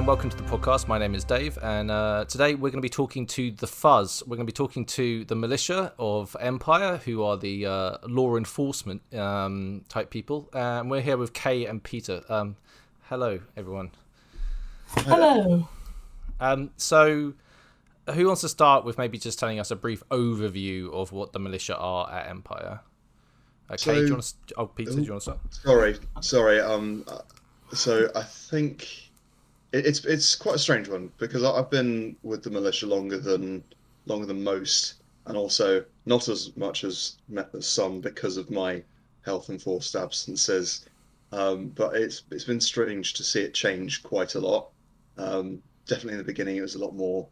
and welcome to the podcast. My name is Dave, and today we're going to be talking to the Fuzz. We're going to be talking to the Militia of Empire, who are the law enforcement type people. And we're here with Kay and Peter. Hello, everyone. Hello. So, who wants to start with maybe just telling us a brief overview of what the Militia are at Empire? Kay, do you want to? Oh, Peter, do you want to start? Sorry. So I think it's quite a strange one because I've been with the Militia longer than most, and also not as much as some because of my health enforced absences. But it's been strange to see it change quite a lot. Definitely in the beginning, it was a lot more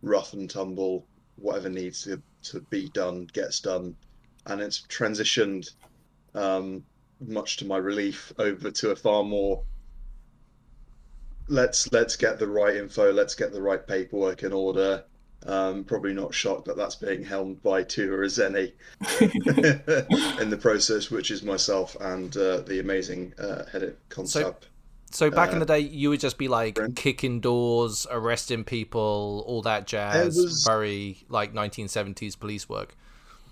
rough and tumble. Whatever needs to be done gets done, and it's transitioned, much to my relief, over to a far more let's get the right info, let's get the right paperwork in order. Probably not shocked that that's being helmed by two Zeni in the process, which is myself and the amazing head of Constab. So back in the day, you would just be like kicking doors, arresting people, all that jazz. Very like 1970s police work.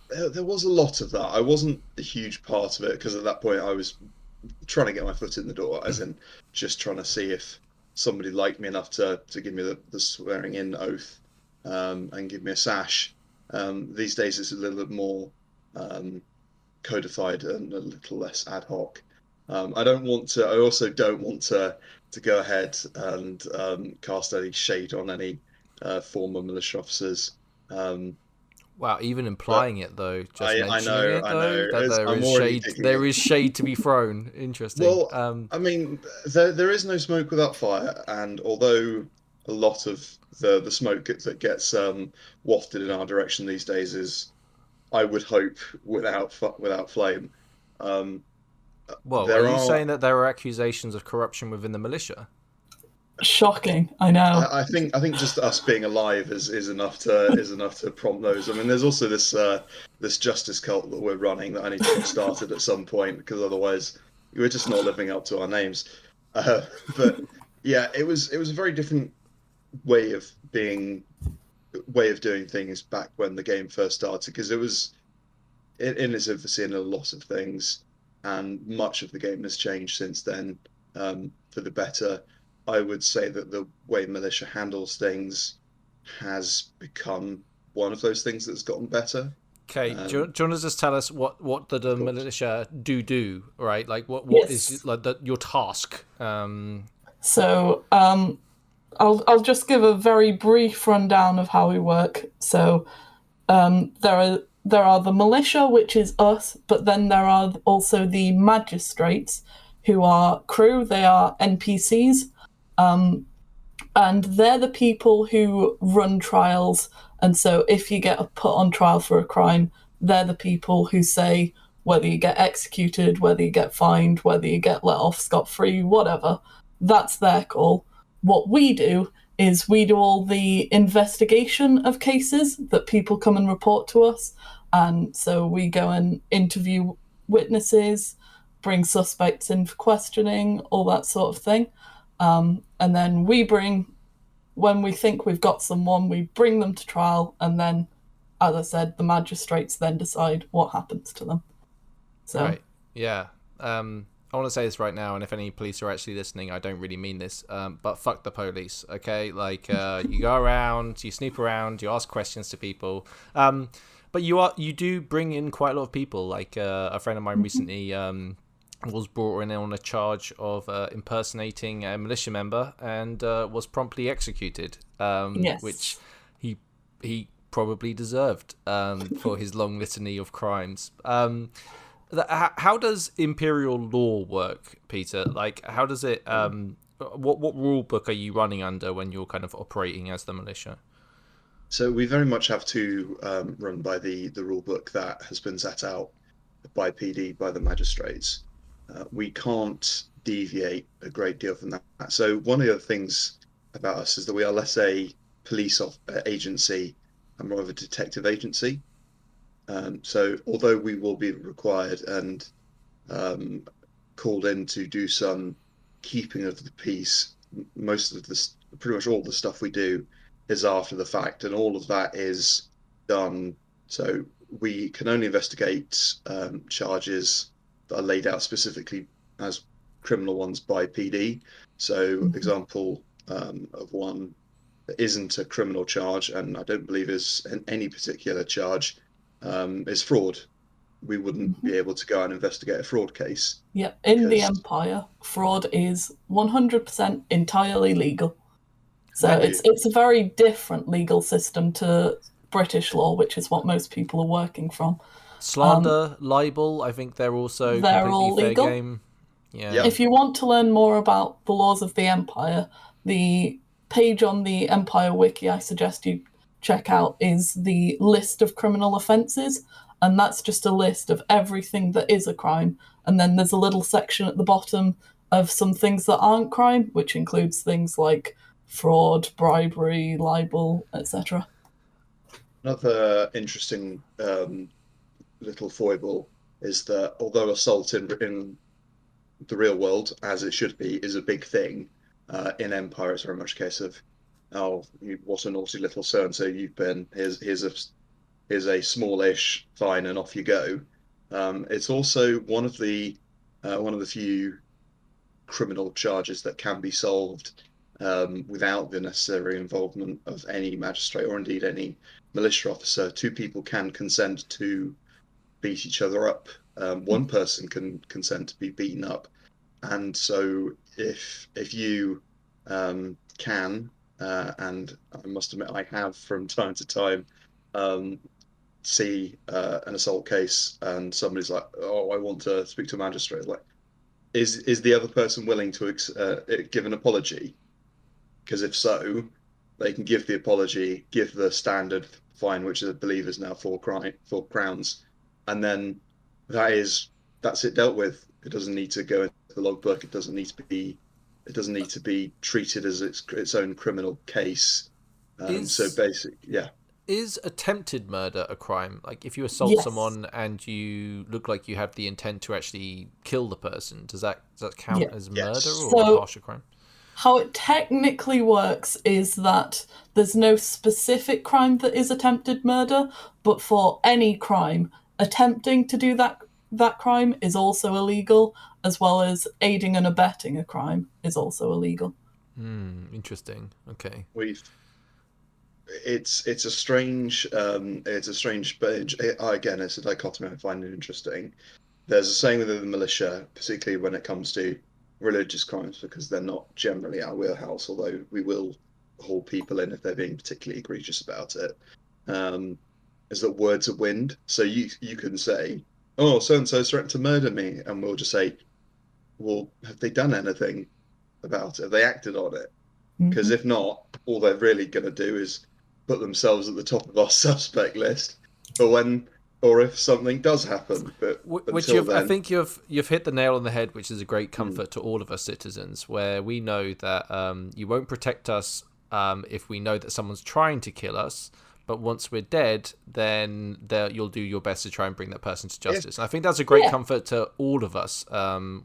There was a lot of that. I wasn't a huge part of it because at that point I was trying to get my foot in the door, as in just trying to see if somebody liked me enough to give me the swearing in oath, and give me a sash. These days it's a little bit more codified and a little less ad hoc. I also don't want to go ahead and cast any shade on any former militia officers. Wow, even implying it though, just mentioning it though, that there is shade to be thrown. Interesting. Well, I mean, there is no smoke without fire, and although a lot of the smoke that gets wafted in our direction these days is, I would hope, without flame. Well, are you saying that there are accusations of corruption within the militia? Shocking, I know. I think just us being alive is enough to prompt those. I mean, there's also this justice cult that we're running that I need to get started at some point, because otherwise we're just not living up to our names. But yeah, it was a very different way of doing things back when the game first started, because it was in its infancy in a lot of things, and much of the game has changed since then, for the better. I would say that the way militia handles things has become one of those things that's gotten better. Okay, do you want to just tell us what the militia do, right? Like what is like your task? So I'll just give a very brief rundown of how we work. So there are the militia, which is us, but then there are also the magistrates, who are crew. They are NPCs. And they're the people who run trials. And so if you get put on trial for a crime, they're the people who say whether you get executed, whether you get fined, whether you get let off scot-free, whatever. That's their call. What we do is we do all the investigation of cases that people come and report to us. And so we go and interview witnesses, bring suspects in for questioning, all that sort of thing. And then when we think we've got someone, we bring them to trial, and then, as I said, the magistrates then decide what happens to them. So, right, yeah. I want to say this right now, and if any police are actually listening, I don't really mean this, but fuck the police, okay? Like, you go around, you snoop around, you ask questions to people, but you do bring in quite a lot of people. Like, a friend of mine recently was brought in on a charge of impersonating a militia member and was promptly executed, which he probably deserved for his long litany of crimes. How does Imperial law work, Peter? Like, how does it? What rule book are you running under when you're kind of operating as the militia? So we very much have to run by the rule book that has been set out by PD, by the magistrates. We can't deviate a great deal from that. So one of the things about us is that we are less a police agency and more of a detective agency. So although we will be required and called in to do some keeping of the peace, most of pretty much all the stuff we do is after the fact, and all of that is done. So we can only investigate charges that are laid out specifically as criminal ones by PD. So, example of one that isn't a criminal charge, and I don't believe is any particular charge, is fraud. We wouldn't be able to go and investigate a fraud case. Yeah, in the Empire, fraud is 100% entirely legal. So it's a very different legal system to British law, which is what most people are working from. Slander, libel, I think they're also they're completely all fair legal. game. Yeah. If you want to learn more about the laws of the Empire, the page on the Empire Wiki I suggest you check out is the list of criminal offences, and that's just a list of everything that is a crime. And then there's a little section at the bottom of some things that aren't crime, which includes things like fraud, bribery, libel, etc. Another interesting little foible is that although assault in the real world, as it should be, is a big thing, in Empire it's very much a case of, oh, what a naughty little so-and-so you've been, here's a smallish fine and off you go. It's also one of the few criminal charges that can be solved without the necessary involvement of any magistrate or indeed any militia officer. Two people can consent to beat each other up. One person can consent to be beaten up, and so if you can, and I must admit I have from time to time, see an assault case and somebody's like, oh, I want to speak to a magistrate, like, is the other person willing to give an apology? Because if so, they can give the apology, give the standard fine, which I believe is now £4, and then that's it dealt with. It doesn't need to go into the logbook. It doesn't need to be treated as its own criminal case. So basic, yeah. Is attempted murder a crime? Like if you assault someone and you look like you have the intent to actually kill the person, does that count as murder or a harsher crime? How it technically works is that there's no specific crime that is attempted murder, but for any crime, attempting to do that crime is also illegal, as well as aiding and abetting a crime is also illegal. Interesting. Okay. It's a strange, but again, it's a dichotomy I find it interesting. There's a saying within the militia, particularly when it comes to religious crimes, because they're not generally our wheelhouse, although we will haul people in if they're being particularly egregious about it, is that words are wind. So you can say, oh, so-and-so's threatened to murder me, and we'll just say, well, have they done anything about it? Have they acted on it? Because if not, all they're really going to do is put themselves at the top of our suspect list. Or if something does happen, I think you've hit the nail on the head, which is a great comfort to all of us citizens, where we know that you won't protect us if we know that someone's trying to kill us, but once we're dead, then you'll do your best to try and bring that person to justice. And I think that's a great comfort to all of us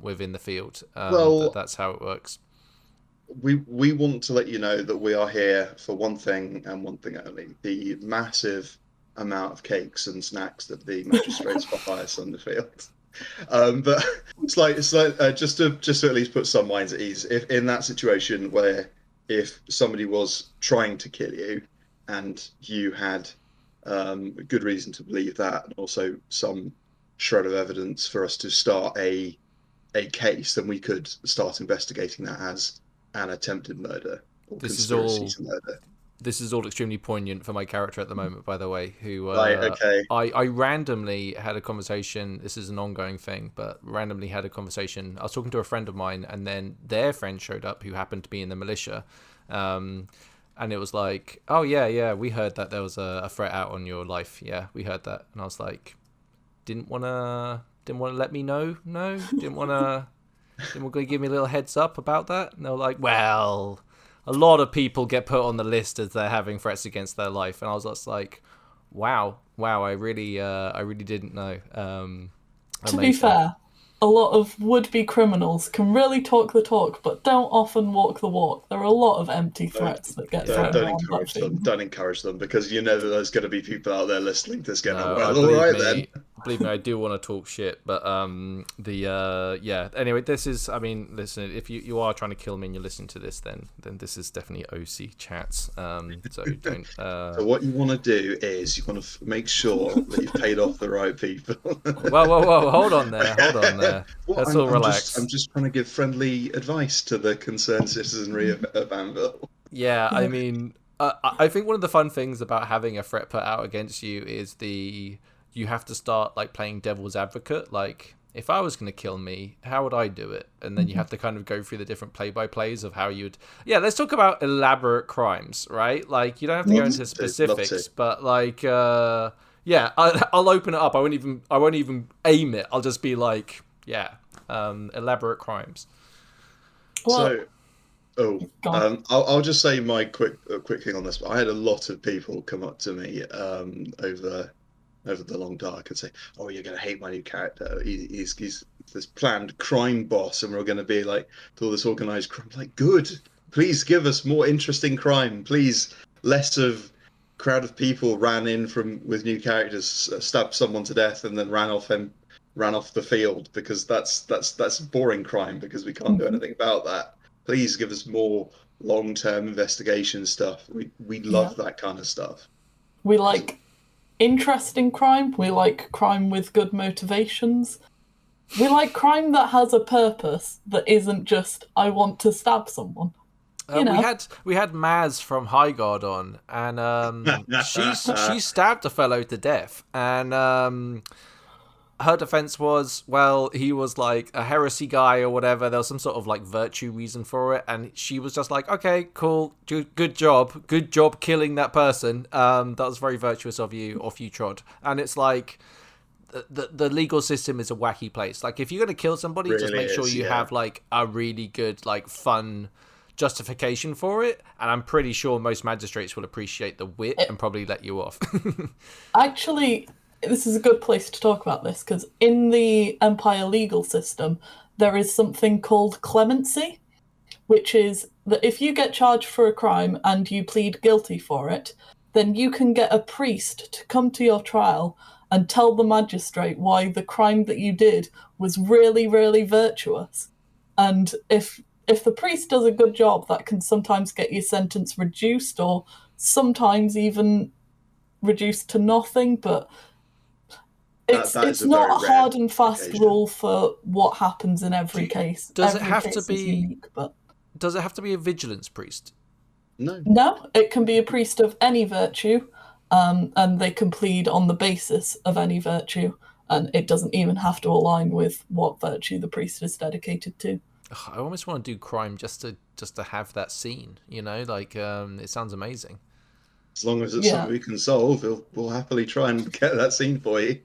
within the field. That's how it works. We want to let you know that we are here for one thing and one thing only: the massive amount of cakes and snacks that the magistrates buy us on the field. But it's like just to at least put some minds at ease. If in that situation where if somebody was trying to kill you and you had good reason to believe that, and also some shred of evidence for us to start a case, then we could start investigating that as an attempted murder or conspiracy to murder. This is all extremely poignant for my character at the moment, by the way, who okay. I randomly had a conversation. This is an ongoing thing, but randomly had a conversation. I was talking to a friend of mine, and then their friend showed up who happened to be in the militia. And it was like, oh, yeah, we heard that there was a threat out on your life. Yeah, we heard that. And I was like, didn't want to let me know? No? Didn't want to give me a little heads up about that? And they were like, well, a lot of people get put on the list as they're having threats against their life. And I was just like, wow, I really didn't know. To be fair, a lot of would-be criminals can really talk the talk, but don't often walk the walk. There are a lot of empty threats that get thrown Don't around that encourage them. theme. Don't encourage them, because you know that there's going to be people out there listening to this going, No, well, all right then. Believe me, I do want to talk shit, but yeah. Anyway, this is, I mean, listen, if you are trying to kill me and you're listening to this, then this is definitely OC chats. So don't. So what you want to do is you want to make sure that you've paid off the right people. Whoa, hold on there. Well, Let's all relax. I'm just trying to give friendly advice to the concerned citizenry of Anvil. Yeah, I mean, I think one of the fun things about having a threat put out against you is you have to start like playing devil's advocate. Like, if I was going to kill me, how would I do it? And then you have to kind of go through the different play-by-plays of how you'd... Yeah, let's talk about elaborate crimes, right? Like, you don't have to go into specifics, but like, yeah, I'll open it up. I won't even aim it. I'll just be like, yeah, elaborate crimes. Well, I'll just say my quick thing on this. I had a lot of people come up to me over the long dark and say, "Oh, you're gonna hate my new character. He's this planned crime boss, and we're gonna be like do all this organized crime." Like, good. Please give us more interesting crime. Please, less of crowd of people ran in with new characters, stabbed someone to death, and then ran off the field, because that's boring crime because we can't do anything about that. Please give us more long-term investigation stuff. We love that kind of stuff. We like interesting crime. We like crime with good motivations. We like crime that has a purpose, that isn't just, I want to stab someone. We had Maz from High Guard on, and she stabbed a fellow to death, and her defense was, well, he was like a heresy guy or whatever. There was some sort of like virtue reason for it, and she was just like, okay, cool, good job killing that person. That was very virtuous of you, off you trod. And it's like, the legal system is a wacky place. Like, if you're gonna kill somebody, just make sure you have like a really good, like, fun justification for it, and I'm pretty sure most magistrates will appreciate the wit and probably let you off. Actually, this is a good place to talk about this, because in the Empire legal system, there is something called clemency, which is that if you get charged for a crime and you plead guilty for it, then you can get a priest to come to your trial and tell the magistrate why the crime that you did was really, really virtuous. And if the priest does a good job, that can sometimes get your sentence reduced, or sometimes even reduced to nothing, but it's not a hard and fast rule for what happens in every case. Does every it have case to be unique, but does it have to be a vigilance priest? No, it can be a priest of any virtue, and they can plead on the basis of any virtue, and it doesn't even have to align with what virtue the priest is dedicated to. I almost want to do crime just to have that scene, you know, like, it sounds amazing. As long as it's something we can solve, we'll happily try and get that scene for you.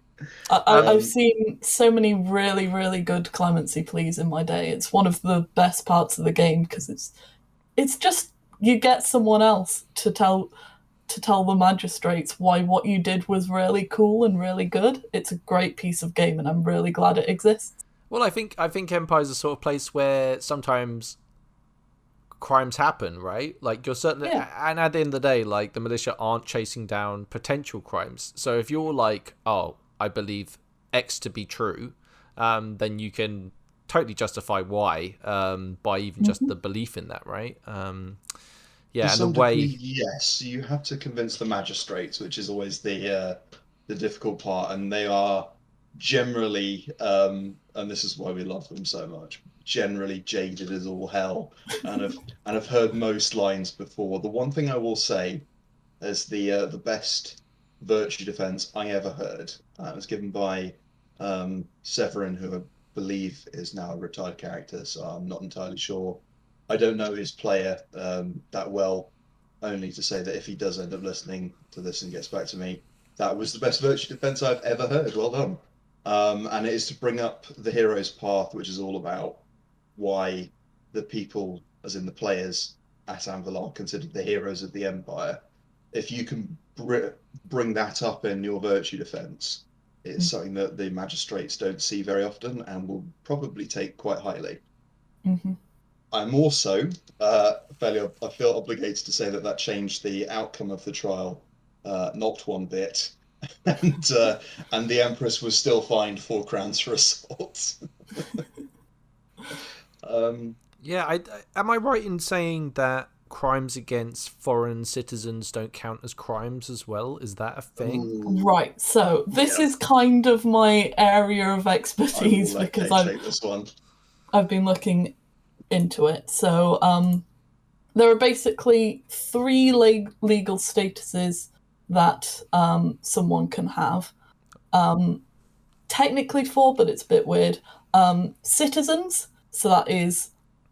I've seen so many really, really good clemency pleas in my day. It's one of the best parts of the game, because it's just, you get someone else to tell the magistrates why what you did was really cool and really good. It's a great piece of game, and I'm really glad it exists. Well, I think Empire's a sort of place where sometimes crimes happen, right? Like, you're certainly, and at the end of the day, like, the militia aren't chasing down potential crimes. So if you're like, oh, I believe X to be true, then you can totally justify Y by even just the belief in that, right? Yeah, and the way... Yes, you have to convince the magistrates, which is always the difficult part, and they are generally, and this is why we love them so much, generally jaded as all hell, and I've heard most lines before. The one thing I will say is the best virtue defense I ever heard was given by Severin, who I believe is now a retired character, so I'm not entirely sure. I don't know his player that well, only to say that if he does end up listening to this and gets back to me, that was the best virtue defense I've ever heard. Well done. And it is to bring up the hero's path, which is all about why the people, as in the players at Anvil, are considered the heroes of the Empire. If you can bring that up in your virtue defense, It's something that the magistrates don't see very often and will probably take quite highly. Mm-hmm. I'm also I feel obligated to say that that changed the outcome of the trial, not one bit, and the Empress was still fined 4 crowns for assault. Yeah, am I right in saying that crimes against foreign citizens don't count as crimes as well? Is that a thing? Right, so this is kind of my area of expertise because take this one. I've been looking into it. So there are basically 3 legal statuses that someone can have. Technically 4, but it's a bit weird. Citizens, so that is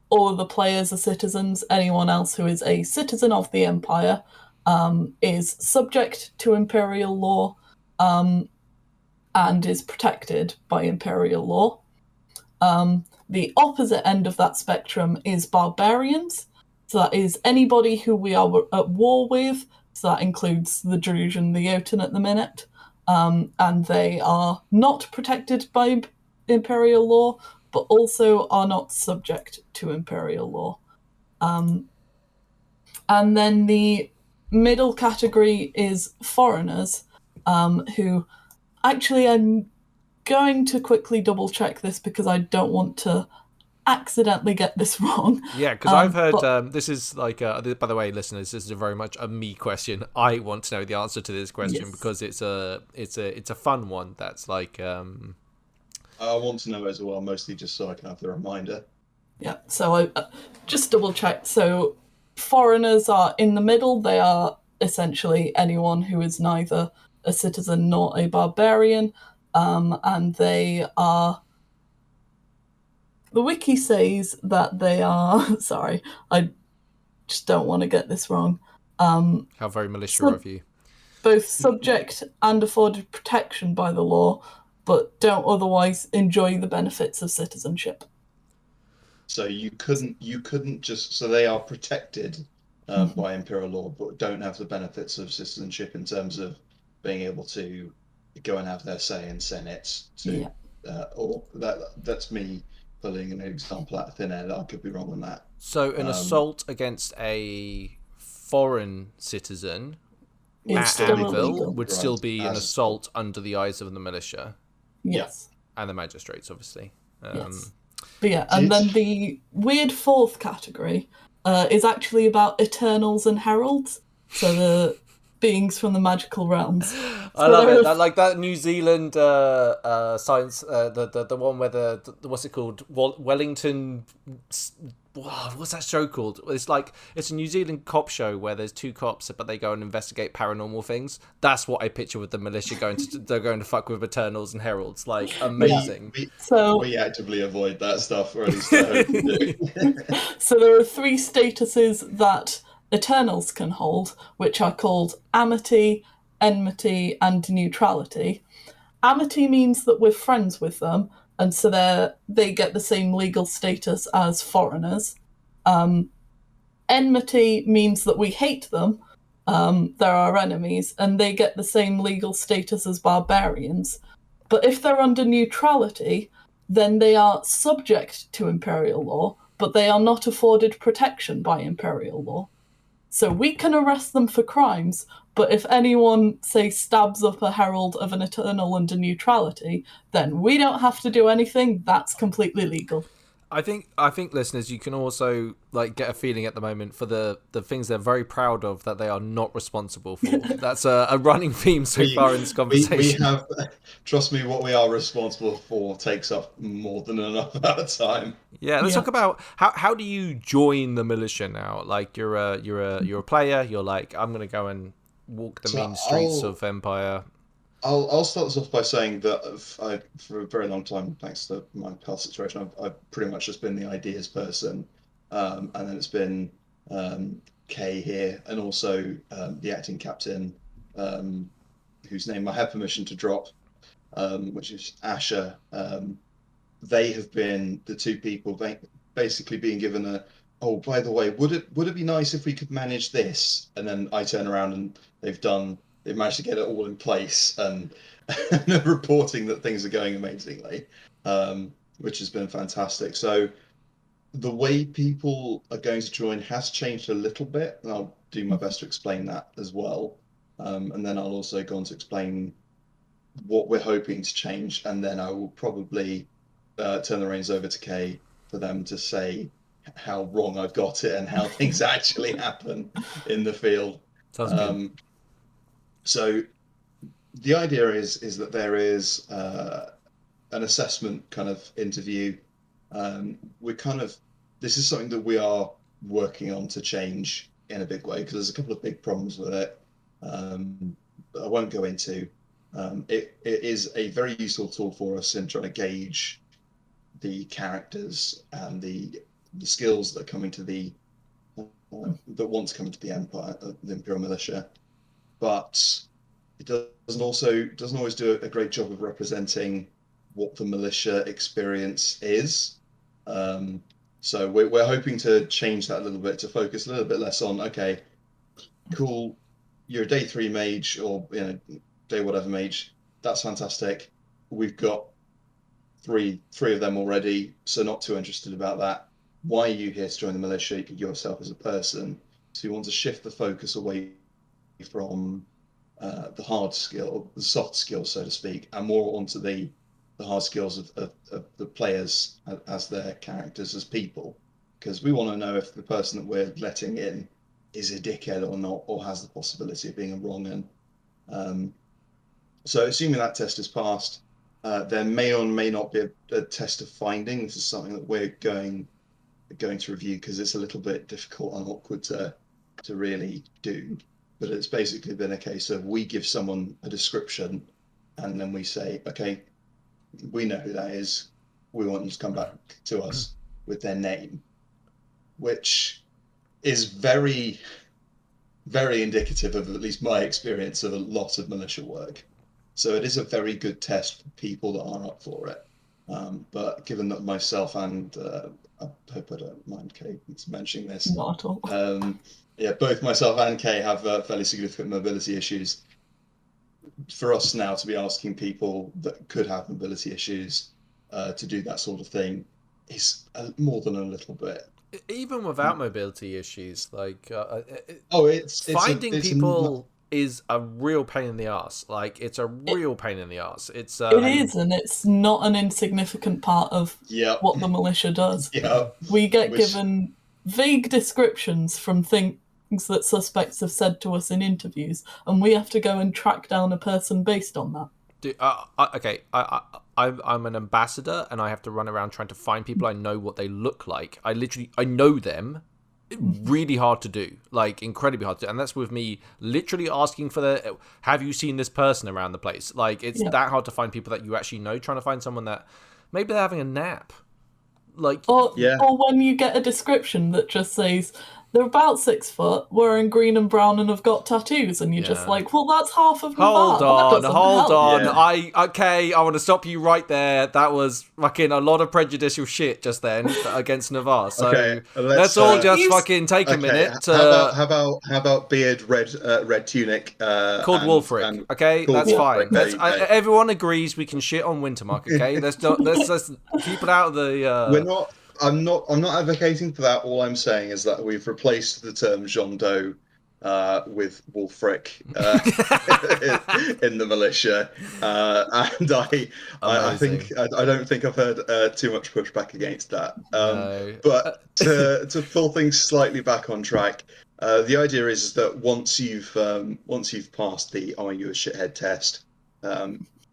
all of the players are citizens. Anyone else who is a citizen of the Empire is subject to Imperial law and is protected by Imperial law. The opposite end of that spectrum is barbarians. So that is anybody who we are at war with. So that includes the Druge and the Jotun at the minute. And they are not protected by Imperial law, but also are not subject to Imperial law. And then the middle category is foreigners, who actually I'm going to quickly double check this because I don't want to accidentally get this wrong. Yeah, because I've heard this is like by the way, listeners, this is very much a me question. I want to know the answer to this question because it's a fun one. That's like I want to know as well, mostly just so I can have the reminder. Yeah, so I just double checked. So foreigners are in the middle. They are essentially anyone who is neither a citizen nor a barbarian, and they are. The wiki says that they are. Sorry, I just don't want to get this wrong. how very militia of you. Both subject and afforded protection by the law, but don't otherwise enjoy the benefits of citizenship. So you couldn't just, so they are protected by Imperial law, but don't have the benefits of citizenship in terms of being able to go and have their say in Senate. Or that's me pulling an example out of thin air. I could be wrong on that. So an assault against a foreign citizen at Anvil would still be an assault under the eyes of the militia. Yes. And the magistrates, obviously. Yes. But yeah, and then the weird 4th category is actually about Eternals and Heralds, so the beings from the magical realms. I love it. Like that New Zealand science, the one where what's it called? Wellington. What's that show called? It's a New Zealand cop show where there's 2 cops, but they go and investigate paranormal things. That's what I picture with the militia they're going to fuck with Eternals and Heralds. Like, amazing. We actively avoid that stuff, or at least I hope we do. So there are 3 statuses that Eternals can hold, which are called amity, enmity, and neutrality. Amity means that we're friends with them, and so they get the same legal status as foreigners. Enmity means that we hate them, they're our enemies, and they get the same legal status as barbarians. But if they're under neutrality, then they are subject to Imperial law, but they are not afforded protection by Imperial law. So we can arrest them for crimes, but if anyone, say, stabs up a herald of an Eternal under neutrality, then we don't have to do anything. That's completely legal. I think listeners, you can also get a feeling at the moment for the things they're very proud of that they are not responsible for. That's a running theme so far in this conversation. We have, trust me, what we are responsible for takes up more than enough amount of time. Yeah, let's talk about how do you join the militia now? Like you're a player. You're like, I'm gonna go and walk the mean streets of Empire. I'll start this off by saying that for a very long time, thanks to my past situation, I've pretty much just been the ideas person, and then it's been Kay here, and also the acting captain, whose name I have permission to drop, which is Asher. They have been the 2 people basically being given oh, by the way, would it be nice if we could manage this? And then I turn around and they've done they've managed to get it all in place and, and reporting that things are going amazingly, which has been fantastic. So the way people are going to join has changed a little bit, and I'll do my best to explain that as well. And then I'll also go on to explain what we're hoping to change, and then I will probably turn the reins over to Kay for them to say how wrong I've got it and how things actually happen in the field. Sounds good. So the idea is that there is an assessment kind of interview. We're kind of this is something that we are working on to change in a big way because there's a couple of big problems with it. That I won't go into. It is a very useful tool for us in trying to gauge the characters and the skills that are coming to the that want to come into the Empire, the Imperial Militia, but it doesn't always do a great job of representing what the militia experience is. So we're hoping to change that a little bit to focus a little bit less on, okay, cool, you're a day 3 mage or day whatever mage, that's fantastic. We've got three of them already, so not too interested about that. Why are you here to join the militia yourself as a person? So you want to shift the focus away from the hard skill, the soft skills, so to speak, and more onto the hard skills of the players as their characters, as people. Because we want to know if the person that we're letting in is a dickhead or not, or has the possibility of being a wrong un. So assuming that test is passed, there may or may not be a test of finding. This is something that we're going to review because it's a little bit difficult and awkward to really do. But it's basically been a case of we give someone a description and then we say, okay, we know who that is. We want them to come back to us with their name, which is very, very indicative of at least my experience of a lot of militia work. So it is a very good test for people that are up for it. But given that myself and I hope I don't mind Kay mentioning this. Not at all. Both myself and Kay have fairly significant mobility issues. For us now to be asking people that could have mobility issues to do that sort of thing is more than a little bit. Even without mobility issues, like it's finding people is a real pain in the ass. Like it's a real pain in the ass. It is, and it's not an insignificant part of what the militia does. We get given vague descriptions from things that suspects have said to us in interviews, and we have to go and track down a person based on that. Okay, I'm an ambassador, and I have to run around trying to find people I know what they look like. I know them. Really hard to do, like incredibly hard to do. And that's with me literally asking for have you seen this person around the place? Like it's that hard to find people that you actually know, trying to find someone that maybe they're having a nap. Like or when you get a description that just says they're about 6 foot, wearing green and brown, and have got tattoos, and you're just like, well, that's half of Hold on. Yeah. I want to stop you right there. That was fucking a lot of prejudicial shit just then against Navarre. So let's all just fucking take a minute. How about beard, red tunic, called Wolfric? Okay, that's fine. Everyone agrees we can shit on Wintermark. Okay, let's just keep it out of the. We're not. I'm not advocating for that. All I'm saying is that we've replaced the term Jean Doe with Wolfric in the militia, and I don't think I've heard too much pushback against that. No. But to pull things slightly back on track, the idea is that once you've passed the "Are you a shithead?" test,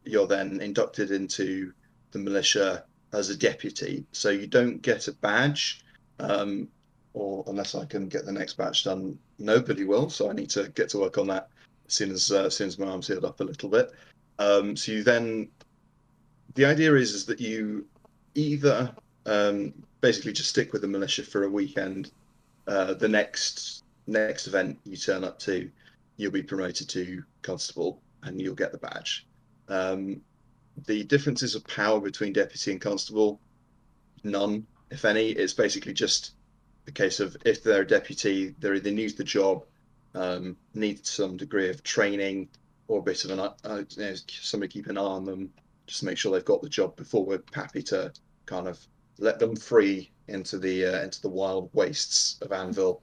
you're then inducted into the militia as a deputy, so you don't get a badge, or unless I can get the next batch done, nobody will. So I need to get to work on that as soon as my arm's healed up a little bit. So you then, the idea is that you either basically just stick with the militia for a weekend. The next event you turn up to, you'll be promoted to constable and you'll get the badge. The differences of power between deputy and constable, none, if any. It's basically just a case of if they're a deputy, they're either new to the job need some degree of training or a bit of somebody keep an eye on them, just to make sure they've got the job before we're happy to kind of let them free into the wild wastes of Anvil.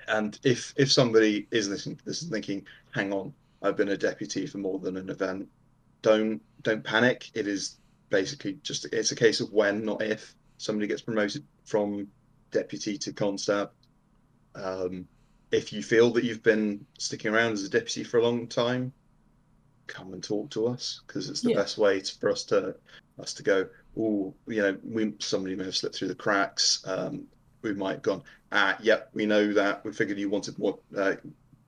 And if somebody is listening to this and thinking, hang on, I've been a deputy for more than an event, don't panic. It is basically it's a case of when, not if, somebody gets promoted from deputy to constab. If you feel that you've been sticking around as a deputy for a long time, come and talk to us, because it's the best way for us to go, oh, somebody may have slipped through the cracks. We might have gone, yep, we know that. We figured you wanted more.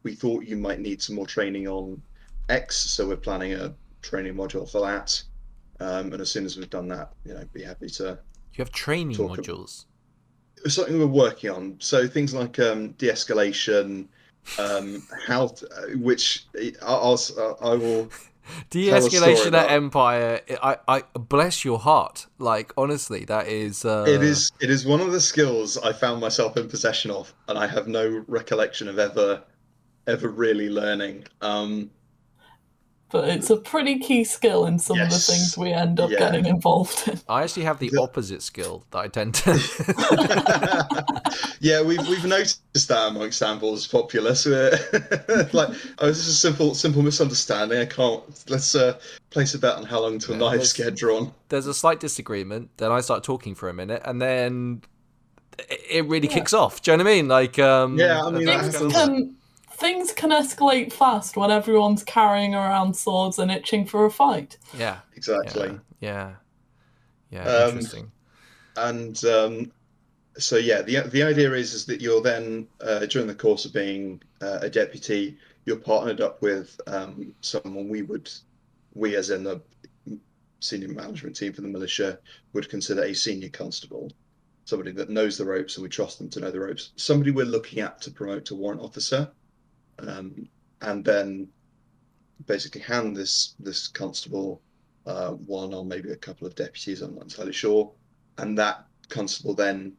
We thought you might need some more training on X, so we're planning a training module for that. And as soon as we've done that, be happy to. You have training modules. It's something we're working on. So things like de-escalation, which I will. De-escalation at Empire. I bless your heart. Like, honestly, that is. It is one of the skills I found myself in possession of, and I have no recollection of ever really learning. But it's a pretty key skill in some of the things we end up getting involved in. I actually have the opposite skill that I tend to. Yeah, we've noticed that amongst Anvil's populace. Like, this is a simple misunderstanding. I can't. Let's place a bet on how long until knives get drawn. There's a slight disagreement. Then I start talking for a minute, and then it really kicks off. Do you know what I mean? Like, things can escalate fast when everyone's carrying around swords and itching for a fight. Yeah, exactly. Yeah. Interesting. And so the idea is that you're then during the course of being a deputy, you're partnered up with someone we as in the senior management team for the militia would consider a senior constable, somebody that knows the ropes and we trust them to know the ropes. Somebody we're looking at to promote to warrant officer. And then basically hand this constable one or maybe a couple of deputies, I'm not entirely sure, and that constable then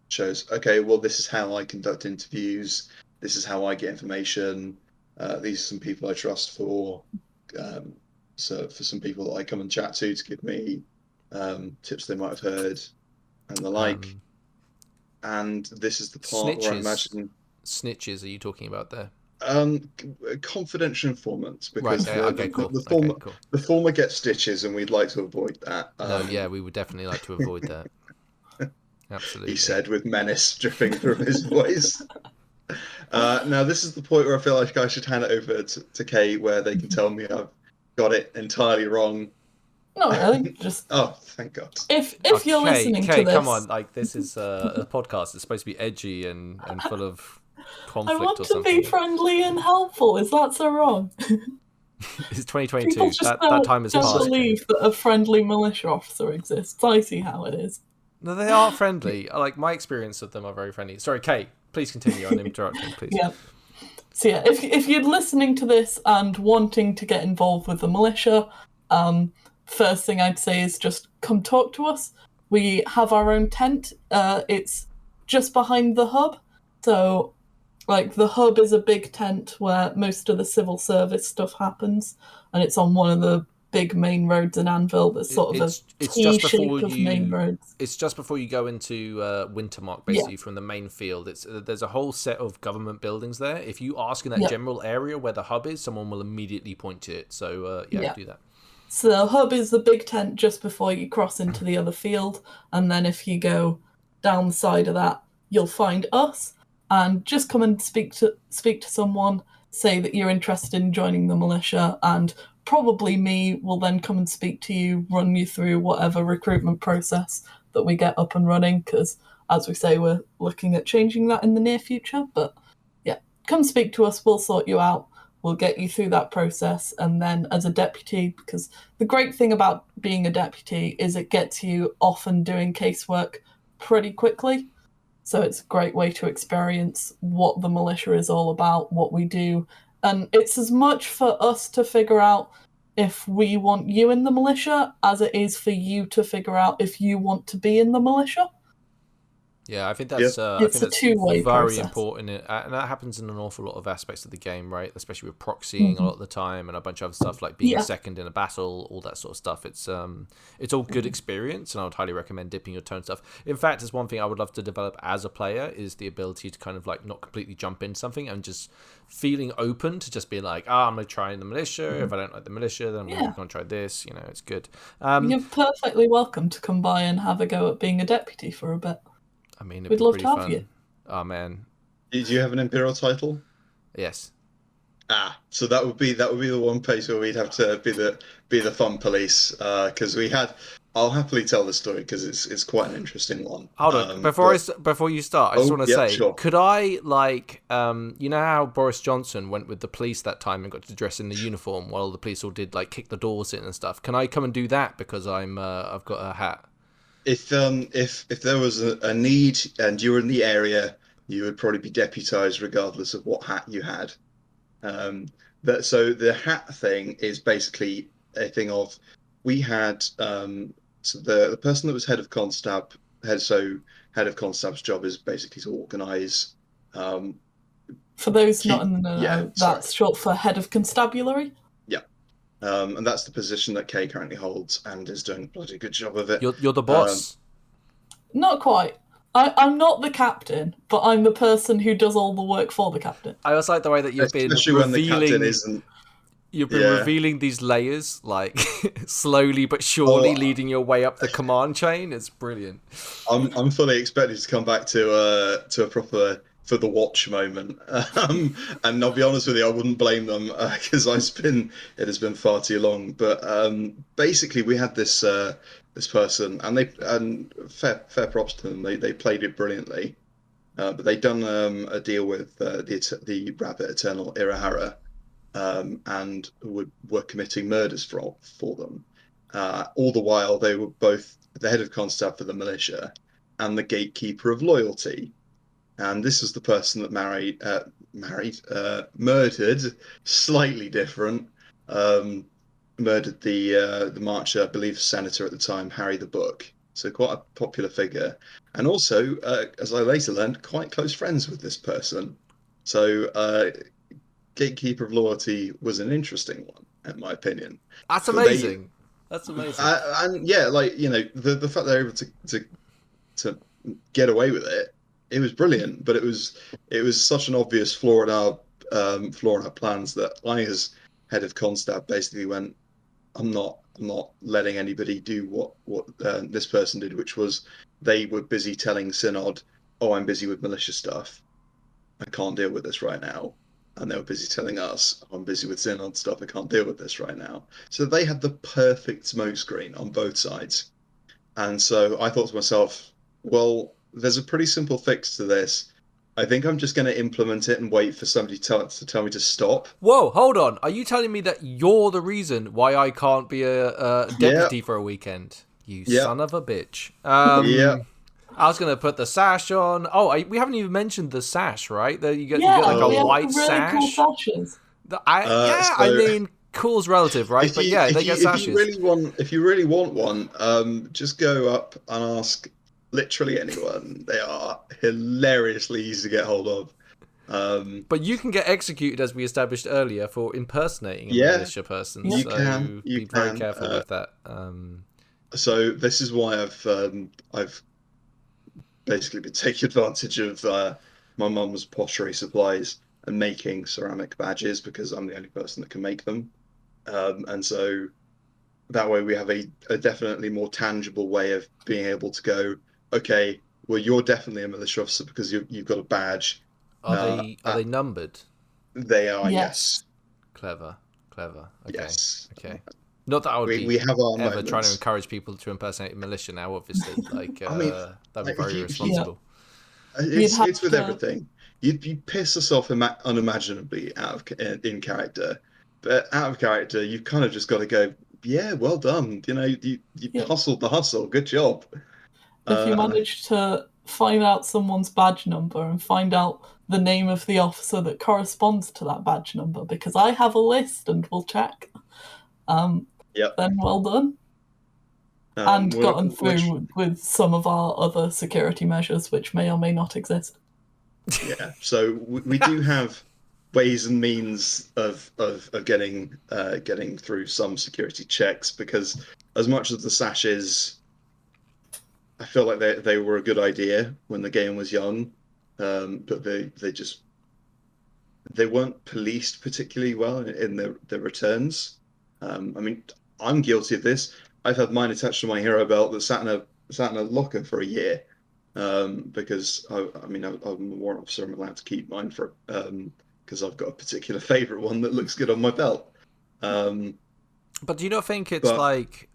shows, okay, well, this is how I conduct interviews, this is how I get information, these are some people I trust for some people that I come and chat to give me tips they might have heard and the like. And this is the part where I imagine snitches are you talking about there? Confidential informants, because the former get stitches, and we'd like to avoid that. We would definitely like to avoid that. Absolutely, he said with menace dripping through his voice. Now this is the point where I feel like I should hand it over to Kate, where they can tell me I've got it entirely wrong. No, really, just oh, thank God. If you're listening to this, come on, like, this is a podcast. It's supposed to be edgy and full of conflict. I want to be friendly and helpful. Is that so wrong? It's 2022. That time is past. I believe that a friendly militia officer exists. I see how it is. No, they are friendly. Like, my experience of them are very friendly. Sorry, Kate, please continue on interrupting, please. Yeah. So yeah, if you're listening to this and wanting to get involved with the militia, first thing I'd say is just come talk to us. We have our own tent. It's just behind the hub. So, like, the hub is a big tent where most of the civil service stuff happens, and it's on one of the big main roads in Anvil. That's sort of a T-shape of main roads. It's just before you go into Wintermark, basically, from the main field. There's a whole set of government buildings there. If you ask in that general area where the hub is, someone will immediately point to it. So, do that. So the hub is the big tent just before you cross into the other field, and then if you go down the side of that, you'll find us, and just come and speak to someone, say that you're interested in joining the militia, and probably me will then come and speak to you, run you through whatever recruitment process that we get up and running, because, as we say, we're looking at changing that in the near future. But yeah, come speak to us, we'll sort you out. We'll get you through that process, and then as a deputy, because the great thing about being a deputy is it gets you off and doing casework pretty quickly. So it's a great way to experience what the militia is all about, what we do. And it's as much for us to figure out if we want you in the militia as it is for you to figure out if you want to be in the militia. Yeah, I think that's It's a two-way very process. important, and that happens in an awful lot of aspects of the game, right? Especially with proxying a lot of the time, and a bunch of other stuff like being second in a battle, all that sort of stuff. It's all good experience, and I would highly recommend dipping your toe and stuff. In fact, it's one thing I would love to develop as a player is the ability to kind of like not completely jump into something and just feeling open to just be like, I'm gonna try the militia. If I don't like the militia, then I'm gonna try this. You know, it's good. You're perfectly welcome to come by and have a go at being a deputy for a bit. I mean, it'd We'd be love pretty to have fun. you. Oh man, Do you have an imperial title? yes. So that would be the one place where we'd have to be the fun police, because we had. I'll happily tell the story because it's quite an interesting one. Hold on, before you start, I just want to say, sure. could I like, you know how Boris Johnson went with the police that time and got to dress in the uniform while the police all did like kick the doors in and stuff? Can I come and do that because I've got a hat? If there was a need and you were in the area, you would probably be deputized regardless of what hat you had. So the hat thing is basically a thing of we had so the person that was head of constab head of constab's job is basically to organize. For those not in the know, that's short for head of constabulary. And that's the position that Kay currently holds and is doing a bloody good job of it. You're the boss. Not quite. I'm not the captain, but I'm the person who does all the work for the captain. I also like the way that you've been when the captain revealing. isn't. You've been revealing these layers, like slowly but surely, leading your way up the command chain. It's brilliant. I'm fully expected to come back to a proper for the watch moment, and I'll be honest with you, I wouldn't blame them because it has been far too long. But basically, we had this person, and fair props to them. They played it brilliantly, but they'd done a deal with the Rabbit Eternal Irahara, and were committing murders for them. All the while, they were both the head of constab for the militia and the gatekeeper of loyalty. And this was the person that murdered, slightly different, murdered the Marcher, I believe, senator at the time, Harry the Book. So quite a popular figure. And also, as I later learned, quite close friends with this person. So gatekeeper of loyalty was an interesting one, in my opinion. That's amazing. That's amazing. And yeah, like, you know, the fact they're able to get away with it. It was brilliant, but it was such an obvious flaw in our plans that I, as head of constab, basically went, I'm not letting anybody do what this person did, which was they were busy telling Synod, oh, I'm busy with militia stuff, I can't deal with this right now, and they were busy telling us, oh, I'm busy with Synod stuff, I can't deal with this right now. So they had the perfect smokescreen on both sides, and so I thought to myself, well, there's a pretty simple fix to this. I think I'm just going to implement it and wait for somebody to tell me to stop. Whoa, hold on. Are you telling me that you're the reason why I can't be a deputy for a weekend? You son of a bitch. I was going to put the sash on. Oh, we haven't even mentioned the sash, right? You get like a white really sash. Cool sashes. I mean, cool's relative, right? But yeah, they get sashes. If you really want one, just go up and ask literally anyone. They are hilariously easy to get hold of. But you can get executed, as we established earlier, for impersonating a militia person. You can. Be very careful with that. So this is why I've basically been taking advantage of my mum's pottery supplies and making ceramic badges because I'm the only person that can make them. And so that way we have a definitely more tangible way of being able to go, okay, well, you're definitely a militia officer because you've got a badge. Are they numbered? They are, yes. Clever. Okay. Yes. Okay. Not that I would we have our ever moments. trying to encourage people to impersonate a militia now, obviously. Like, I mean, that'd be very irresponsible. It's with everything. You piss us off unimaginably in character, but out of character, you've kind of just got to go, yeah, well done. You know, you hustled the hustle. Good job. If you manage to find out someone's badge number and find out the name of the officer that corresponds to that badge number, because I have a list and we'll check, then well done. And gotten which through with some of our other security measures, which may or may not exist. yeah, so we do have ways and means of getting through some security checks, because as much as the sashes, I feel like they were a good idea when the game was young, but they weren't policed particularly well in the returns. I mean, I'm guilty of this. I've had mine attached to my hero belt that sat in a locker for a year, because I'm a warrant officer. I'm allowed to keep mine for because I've got a particular favorite one that looks good on my belt. But do you not think it's But like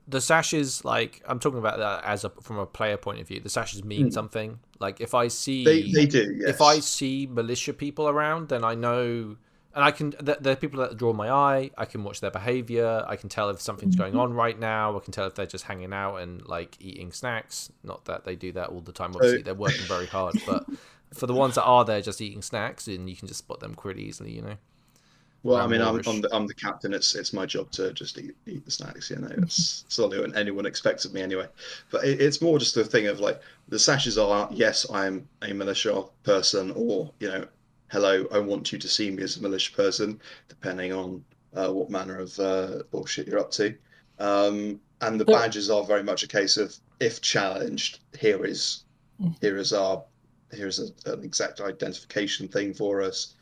the sashes? Like, I'm talking about that from a player point of view. The sashes mean something. Like, if I see they do, yes. if I see militia people around, then I know, and I can. They're people that draw my eye. I can watch their behavior. I can tell if something's going on right now. I can tell if they're just hanging out and like eating snacks. Not that they do that all the time. Obviously, they're working very hard. But for the ones that are there just eating snacks, and you can just spot them pretty easily, you know. Well, I mean, I'm the captain. It's my job to just eat the snacks. You know, it's solely what anyone expects of me anyway. But it's more just a thing of like the sashes are, yes, I'm a militia person, or hello, I want you to see me as a militia person, depending on what manner of bullshit you're up to. And the badges are very much a case of, if challenged, here's an exact identification thing for us.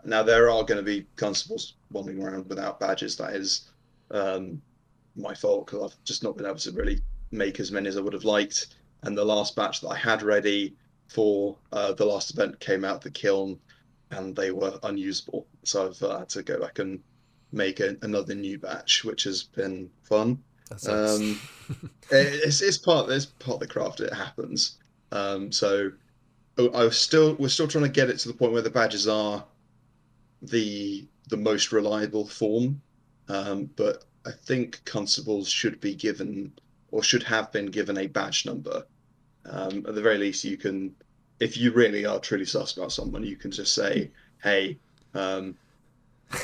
Now, there are going to be constables wandering around without badges. That is my fault, because I've just not been able to really make as many as I would have liked. And the last batch that I had ready for the last event came out the kiln, and they were unusable. So I've had to go back and make another new batch, which has been fun. That sucks. It's part of the craft. It happens. So we're still trying to get it to the point where the badges are the most reliable form, but I think constables should be given, or should have been given, a badge number. At the very least, you can, if you really are truly sus about someone, you can just say, hey,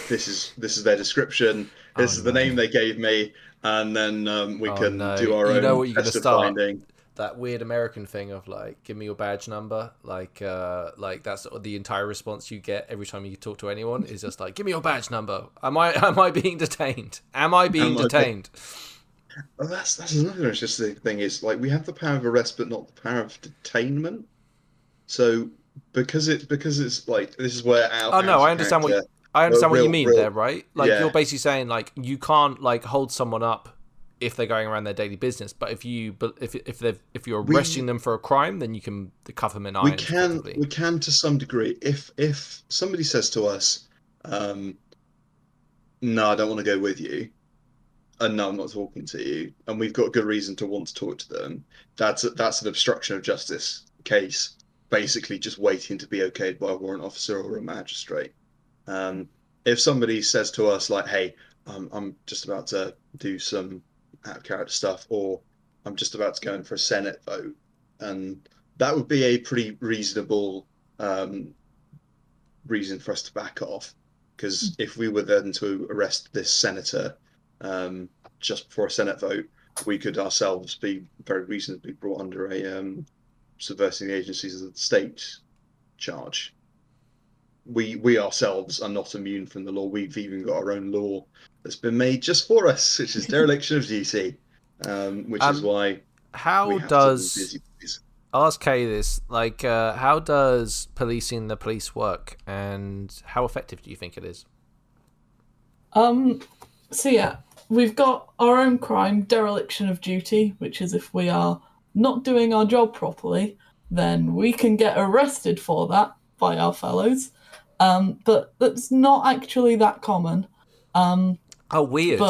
this is their description, this is the name they gave me, and then we can do our own test of finding. That weird American thing of like, give me your badge number. Like that's the entire response you get every time you talk to anyone is just like, give me your badge number. Am I being detained? Am I being detained? Well, that's another interesting thing. Is like, we have the power of arrest, but not the power of detainment. So because it's like, this is where our I understand what you mean there, right? Like, you're basically saying like, you can't like hold someone up if they're going around their daily business, but if you're arresting them for a crime, then you can cuff them in irons. We can to some degree. If somebody says to us, no, I don't want to go with you, and no, I'm not talking to you, and we've got good reason to want to talk to them, that's an obstruction of justice case, basically just waiting to be okayed by a warrant officer or a magistrate. If somebody says to us like, hey, I'm just about to do some out of character stuff, or I'm just about to go in for a Senate vote, and that would be a pretty reasonable reason for us to back off, because if we were then to arrest this senator just before a Senate vote, we could ourselves be very reasonably brought under a subversing the agencies of the state charge. We ourselves are not immune from the law. We've even got our own law that's been made just for us, which is dereliction of duty, which is why. How does, I'll ask Kay this, like, how does policing the police work, and how effective do you think it is? So yeah, we've got our own crime, dereliction of duty, which is if we are not doing our job properly, then we can get arrested for that by our fellows. But that's not actually that common. Weird.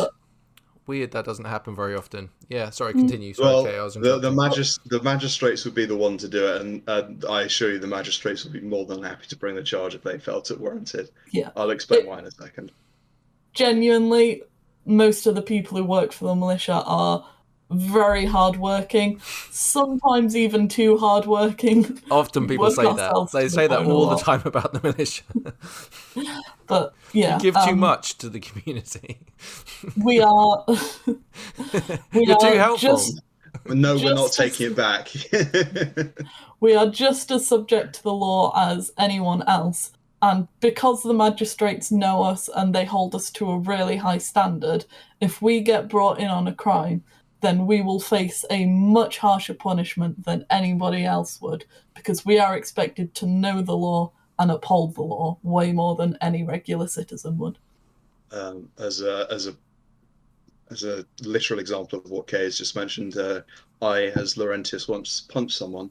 Weird, that doesn't happen very often. Yeah, sorry, continue. Sorry, well, okay, I was the magistrates would be the one to do it, and I assure you the magistrates would be more than happy to bring the charge if they felt it warranted. Yeah. I'll explain why in a second. Genuinely, most of the people who work for the militia are very hardworking, sometimes even too hardworking. Often We people work say that. ourselves They to say that bone a all the lot. time about the militia. But You yeah, give too much to the community. we are we You're too are helpful. No, we're not just as- taking it back. we are just as subject to the law as anyone else. And because the magistrates know us and they hold us to a really high standard, if we get brought in on a crime, then we will face a much harsher punishment than anybody else would, because we are expected to know the law and uphold the law way more than any regular citizen would. As a literal example of what Kay has just mentioned, I, as Laurentius, once punched someone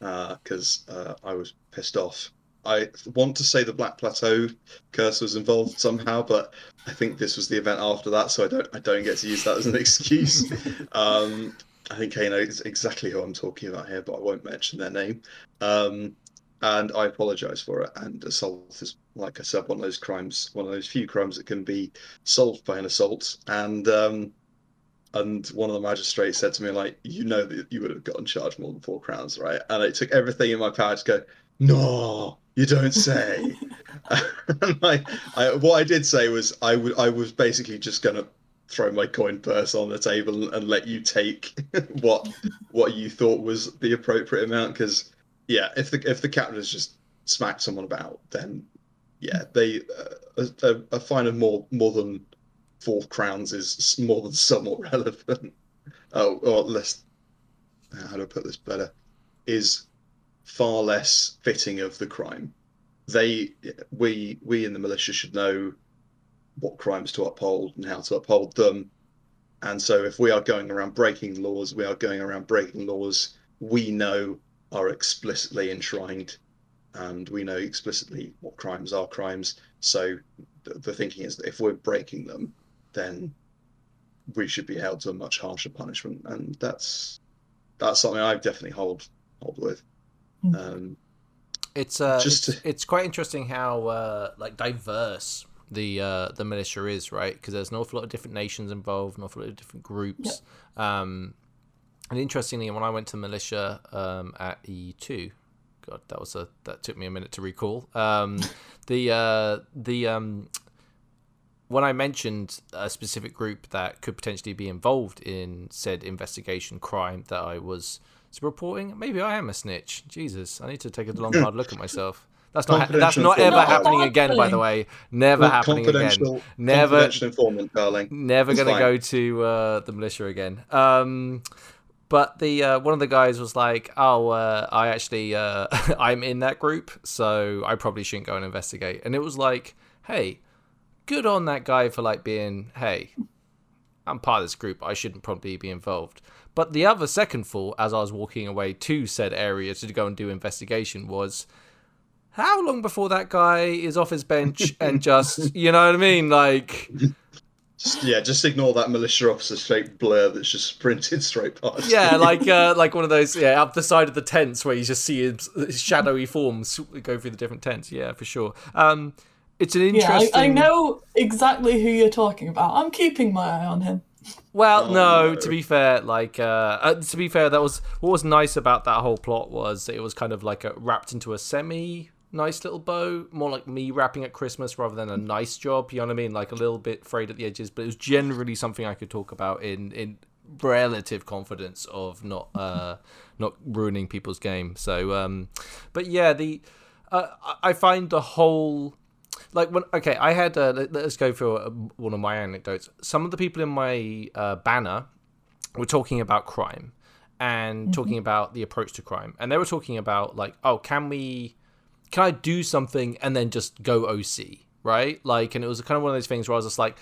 because I was pissed off. I want to say the Black Plateau curse was involved somehow, but I think this was the event after that, so I don't get to use that as an excuse. I think Kay knows exactly who I'm talking about here, but I won't mention their name. And I apologise for it. And assault is, like I said, one of those crimes, one of those few crimes that can be solved by an assault. And one of the magistrates said to me, like, you know that you would have gotten charged more than £4, right? And it took everything in my power to go, no, you don't say. And what I did say was I was basically just going to throw my coin purse on the table and let you take what you thought was the appropriate amount, because yeah, if the captain has just smacked someone about, then yeah, they a fine of more than £4 is more than somewhat relevant. Or less. How do I put this better? Is far less fitting of the crime. We in the militia should know what crimes to uphold and how to uphold them. And so if we are going around breaking laws, we know are explicitly enshrined, and we know explicitly what crimes are crimes. So the thinking is that if we're breaking them, then we should be held to a much harsher punishment, and that's something I definitely hold with. It's quite interesting how like diverse the militia is, right? Because there's an awful lot of different nations involved, an awful lot of different groups. Yep. And interestingly, when I went to militia at E2, God, that took me a minute to recall. When I mentioned a specific group that could potentially be involved in said investigation crime that I was reporting, maybe I am a snitch. Jesus, I need to take a long, hard look at myself. That's not ever happening again, by the way. Never happening again. Confidential informant, darling. Never going to go to the militia again. But the one of the guys was like, "Oh, I actually I'm in that group, so I probably shouldn't go and investigate." And it was like, "Hey, good on that guy for like being, hey, I'm part of this group, I shouldn't probably be involved." But the other second thought, as I was walking away to said area to go and do investigation, was, how long before that guy is off his bench and just, you know what I mean? Like, just ignore that militia officer shaped blur that's just sprinted straight past. Yeah, like one of those, up the side of the tents where you just see his shadowy forms go through the different tents. Yeah, for sure. It's an interesting. Yeah, I know exactly who you're talking about. I'm keeping my eye on him. Well, no. To be fair, that was what was nice about that whole plot was that it was kind of like wrapped into a semi nice little bow, more like me wrapping at Christmas rather than a nice job. You know what I mean? Like a little bit frayed at the edges, but it was generally something I could talk about in relative confidence of not ruining people's game. So, but yeah, I find the whole. Like I had let's go through one of my anecdotes. Some of the people in my banner were talking about crime and talking about the approach to crime, and they were talking about like, oh, can I do something and then just go OC, right? Like, and it was kind of one of those things where I was just like,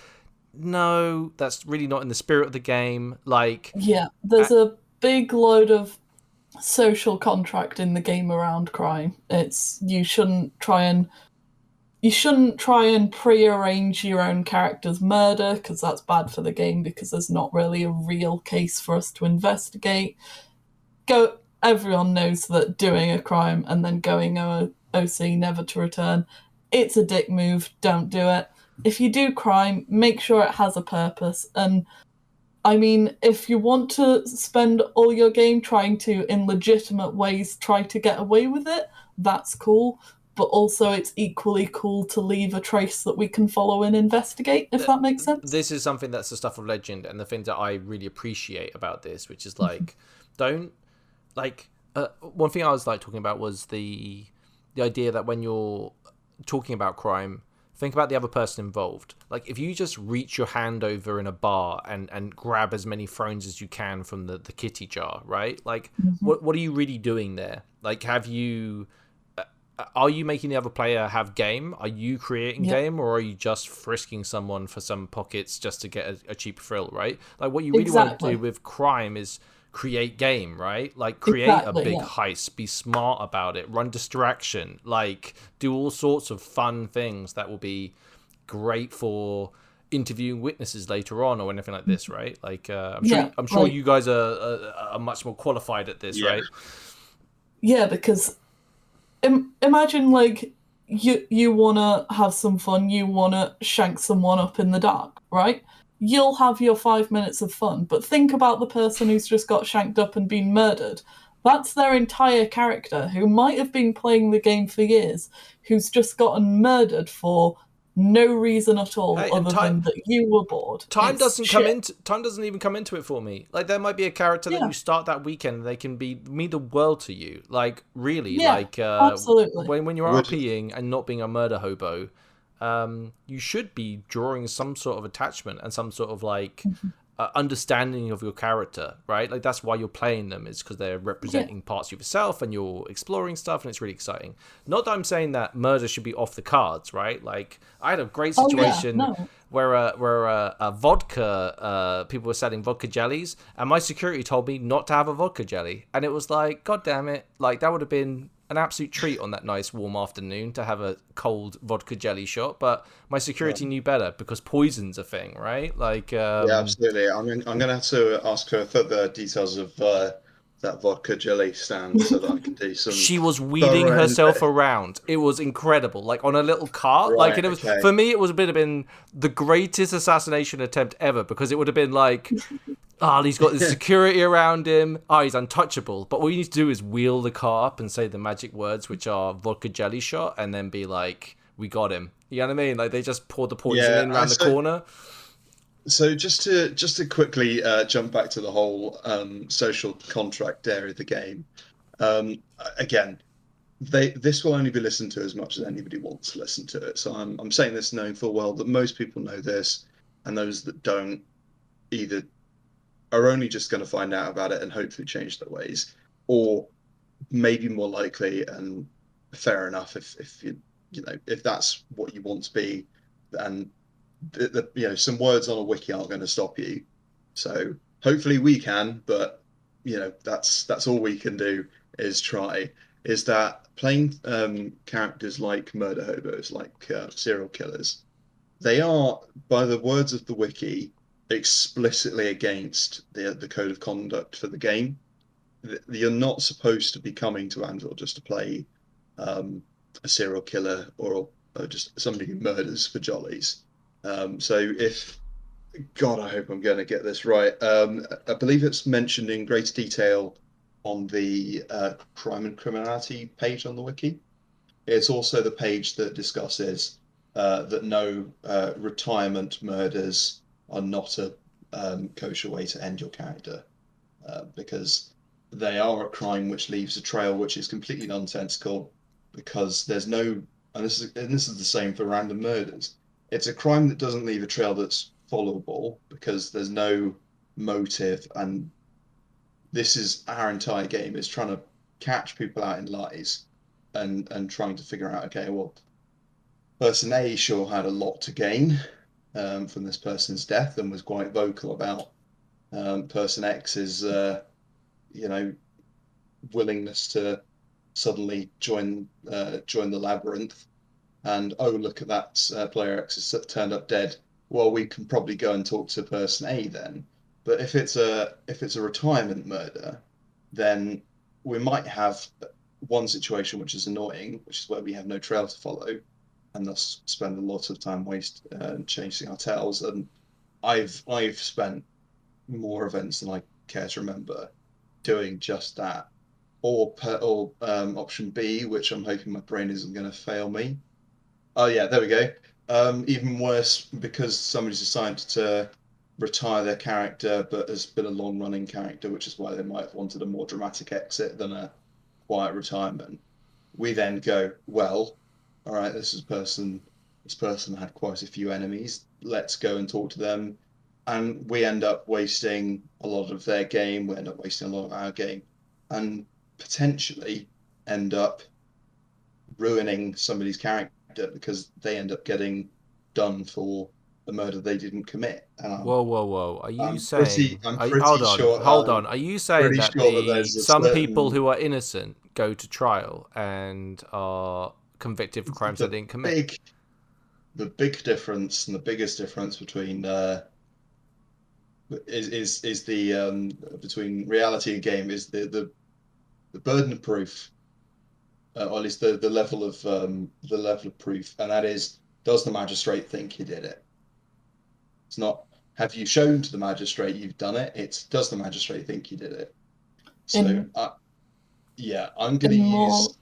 no, that's really not in the spirit of the game. Like, yeah, there's a big load of social contract in the game around crime. It's you shouldn't try and prearrange your own character's murder, because that's bad for the game, because there's not really a real case for us to investigate. Everyone knows that doing a crime and then going OC never to return, it's a dick move. Don't do it. If you do crime, make sure it has a purpose. And I mean, if you want to spend all your game trying to, in legitimate ways, try to get away with it, that's cool. But also, it's equally cool to leave a trace that we can follow and investigate, if that makes sense. This is something that's the stuff of legend, and the thing that I really appreciate about this, which is like, don't like one thing I was like talking about was the idea that when you're talking about crime, think about the other person involved. Like, if you just reach your hand over in a bar and grab as many thrones as you can from the kitty jar, right? Like, what are you really doing there? Like, are you making the other player have game? Are you creating game, or are you just frisking someone for some pockets just to get a cheap thrill, right? Like, what you really want to do with crime is create game, right? Like, create a big heist, be smart about it, run distraction, like, do all sorts of fun things that will be great for interviewing witnesses later on or anything like this, right? Like, I'm sure you guys are much more qualified at this, right? Yeah, because imagine, like, you want to have some fun, you want to shank someone up in the dark, right? You'll have your 5 minutes of fun, but think about the person who's just got shanked up and been murdered. That's their entire character, who might have been playing the game for years, who's just gotten murdered for no reason at all, other than that you were bored. Time doesn't even come into it for me. Like, there might be a character that you start that weekend, and they can mean the world to you. Like, really, absolutely. When you're RPing and not being a murder hobo, you should be drawing some sort of attachment and some sort of like understanding of your character, right? Like, that's why you're playing them, is because they're representing parts of yourself and you're exploring stuff, and it's really exciting. Not that I'm saying that murder should be off the cards, right? Like, I had a great situation where a vodka, people were selling vodka jellies, and my security told me not to have a vodka jelly, and it was like, god damn it, like, that would have been an absolute treat on that nice warm afternoon to have a cold vodka jelly shot, but my security knew better, because poison's a thing, right? Like, yeah, absolutely. I'm gonna have to ask her further details of that vodka jelly stand so that I can do some. She was wheeling herself around. It was incredible, like on a little cart. Right, like, and it was for me, it would have been the greatest assassination attempt ever, because it would have been like, he's got his security around him. He's untouchable. But all you need to do is wheel the car up and say the magic words, which are vodka jelly shot, and then be like, we got him. You know what I mean? Like, they just poured the poison in around the corner. So just to quickly jump back to the whole social contract area of the game. Again, this will only be listened to as much as anybody wants to listen to it. So I'm saying this knowing full well that most people know this, and those that don't either are only just going to find out about it and hopefully change their ways, or maybe more likely, and fair enough, if if that's what you want to be, then some words on a wiki aren't going to stop you. So hopefully we can, but that's all we can do is try. Is that playing characters like murder hobos, like serial killers, they are, by the words of the wiki, explicitly against the code of conduct for the game. You're not supposed to be coming to Anvil just to play a serial killer or just somebody who murders for jollies. So if, God, I hope I'm going to get this right. I believe it's mentioned in greater detail on the crime and criminality page on the wiki. It's also the page that discusses that no retirement murders are not a kosher way to end your character, because they are a crime which leaves a trail which is completely nonsensical, because there's no, and this is the same for random murders. It's a crime that doesn't leave a trail that's followable because there's no motive, and this is our entire game, is trying to catch people out in lies and trying to figure out, okay, well, person A sure had a lot to gain from this person's death and was quite vocal about person X's willingness to suddenly join the labyrinth, and oh, look at that, player X has turned up dead. Well, we can probably go and talk to person A then. But if it's a retirement murder, then we might have one situation which is annoying, which is where we have no trail to follow, and thus spend a lot of time chasing our tails. And I've spent more events than I care to remember doing just that. Or option B, which I'm hoping my brain isn't going to fail me. Oh yeah, there we go. Even worse, because somebody's decided to retire their character, but has been a long-running character, which is why they might have wanted a more dramatic exit than a quiet retirement. We then go, well, all right, this person had quite a few enemies. Let's go and talk to them. And we end up wasting a lot of their game. We end up wasting a lot of our game, and potentially end up ruining somebody's character because they end up getting done for a murder they didn't commit. Whoa, whoa, whoa! Are you I'm Hold pretty on, sure. hold on. Are you saying Pretty that sure that there's a some people certain who are innocent go to trial and are convicted for crimes they the didn't commit? big difference and the biggest difference between is the between reality and game is the burden of proof, or at least the level of proof, and that is, does the magistrate think he did it? It's not, have you shown to the magistrate you've done it? It's, does the magistrate think you did it? So In yeah, I'm going to in more use.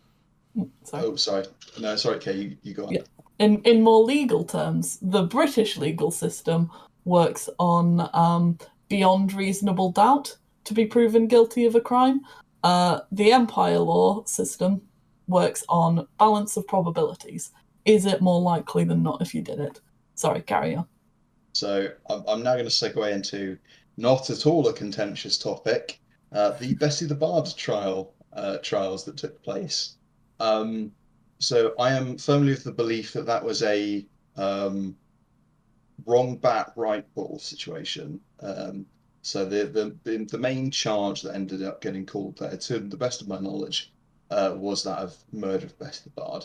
sorry. Oh, sorry. No, sorry, Kay, you go on. Yeah. In more legal terms, the British legal system works on beyond reasonable doubt to be proven guilty of a crime. The Empire law system works on balance of probabilities. Is it more likely than not if you did it? Sorry, carry on. So I'm now going to segue into not at all a contentious topic, the Bessie the Bard trials that took place. So I am firmly of the belief that that was a wrong bat, right ball situation. So the main charge that ended up getting called there, to the best of my knowledge, was that of murder of Bessie the Bard,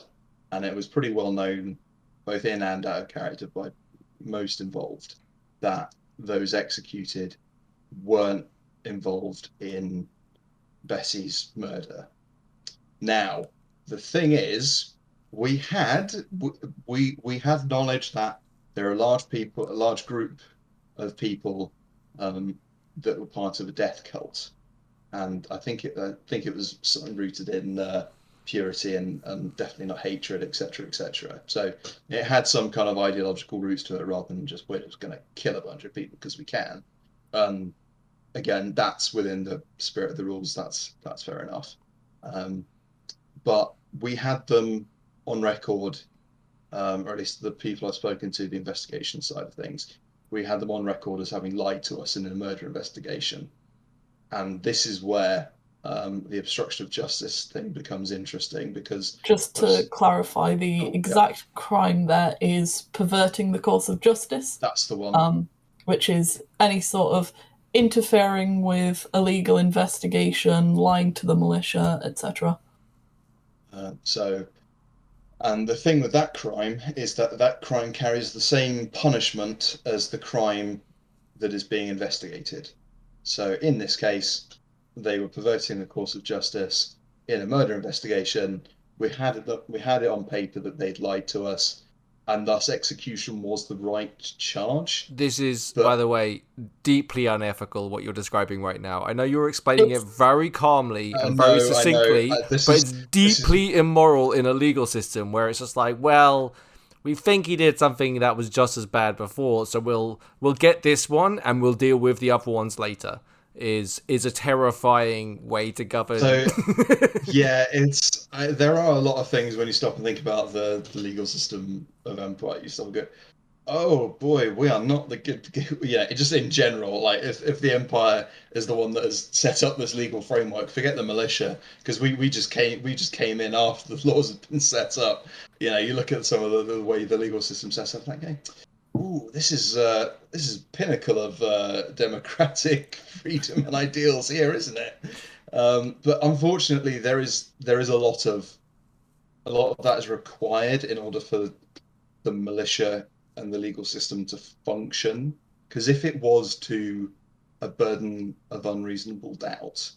and it was pretty well known, both in and out of character, by most involved, that those executed weren't involved in Bessie's murder. Now, the thing is, we had knowledge that there are a large group of people that were part of a death cult, and I think it was something rooted in purity and definitely not hatred, etc., etc. So it had some kind of ideological roots to it, rather than just, we're just going to kill a bunch of people because we can. Again, that's within the spirit of the rules. That's fair enough. But we had them on record, or at least the people I've spoken to, the investigation side of things, we had them on record as having lied to us in a murder investigation. And this is where the obstruction of justice thing becomes interesting, because Just to clarify, the exact crime there is perverting the course of justice. That's the one. Which is any sort of interfering with a legal investigation, lying to the militia, etc. And the thing with that crime is that that crime carries the same punishment as the crime that is being investigated. So in this case, they were perverting the course of justice in a murder investigation. We had it on paper that they'd lied to us, and thus execution was the right charge. This is, by the way, deeply unethical, what you're describing right now. I know you're explaining it very calmly and very succinctly, but it's deeply immoral in a legal system where it's just like, well, we think he did something that was just as bad before, so we'll get this one and we'll deal with the other ones later. Is a terrifying way to govern. So yeah, there are a lot of things when you stop and think about the legal system of Empire. You stop and go, oh boy, we are not the good. Yeah, just in general, like if the Empire is the one that has set up this legal framework, forget the militia, because we just came in after the laws had been set up. You know, you look at some of the way the legal system sets up, like, ooh, this is pinnacle of democratic freedom and ideals here, isn't it? But unfortunately, there is a lot of that is required in order for the militia and the legal system to function. Because if it was to a burden of unreasonable doubt,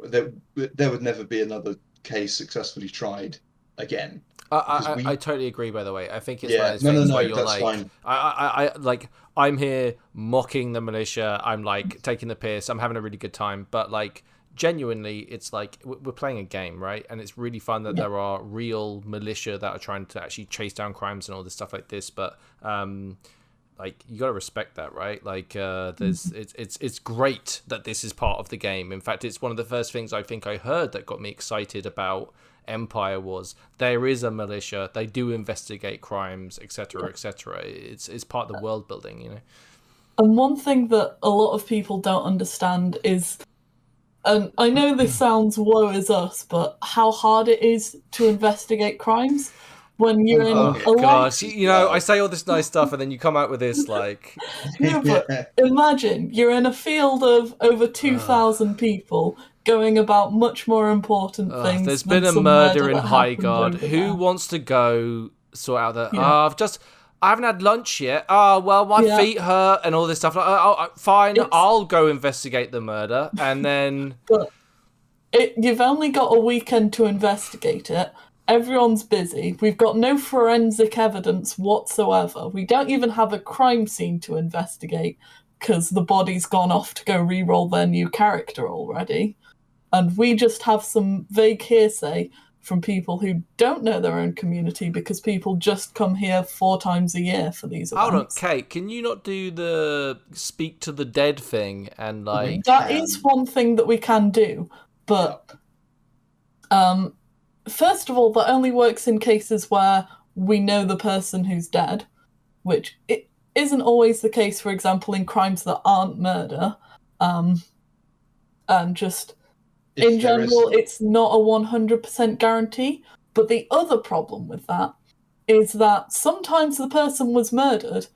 there would never be another case successfully tried again. I totally agree. By the way, I think it's one of no, those things where no, you're that's like, fine. I like, I'm here mocking the militia. I'm like taking the piss. I'm having a really good time, but like genuinely, it's like we're playing a game, right? And it's really fun that there are real militia that are trying to actually chase down crimes and all this stuff like this. But like you gotta respect that, right? Like it's great that this is part of the game. In fact, it's one of the first things I think I heard that got me excited about Empire was there is a militia, they do investigate crimes, etc., etc. It's part of the world building, you know. And one thing that a lot of people don't understand is, and I know this sounds woe is us, but how hard it is to investigate crimes when you're in a God, you know, I say all this nice stuff and then you come out with this like No, but imagine you're in a field of over 2,000 people going about much more important things. There's than been a some murder in that Highguard. happened over Who there. wants to go sort out the? Yeah. I haven't had lunch yet. Oh well, my feet hurt and all this stuff. Like, fine, I'll go investigate the murder, and then. But you've only got a weekend to investigate it. Everyone's busy. We've got no forensic evidence whatsoever. We don't even have a crime scene to investigate because the body's gone off to go re-roll their new character already. And we just have some vague hearsay from people who don't know their own community because people just come here 4 times a year for these events. Hold on, Kate, can you not do the speak to the dead thing and like... That is one thing that we can do, but... First of all, that only works in cases where we know the person who's dead, which it isn't always the case, for example, in crimes that aren't murder. And just, in general, it's not a 100% guarantee. But the other problem with that is that sometimes the person was murdered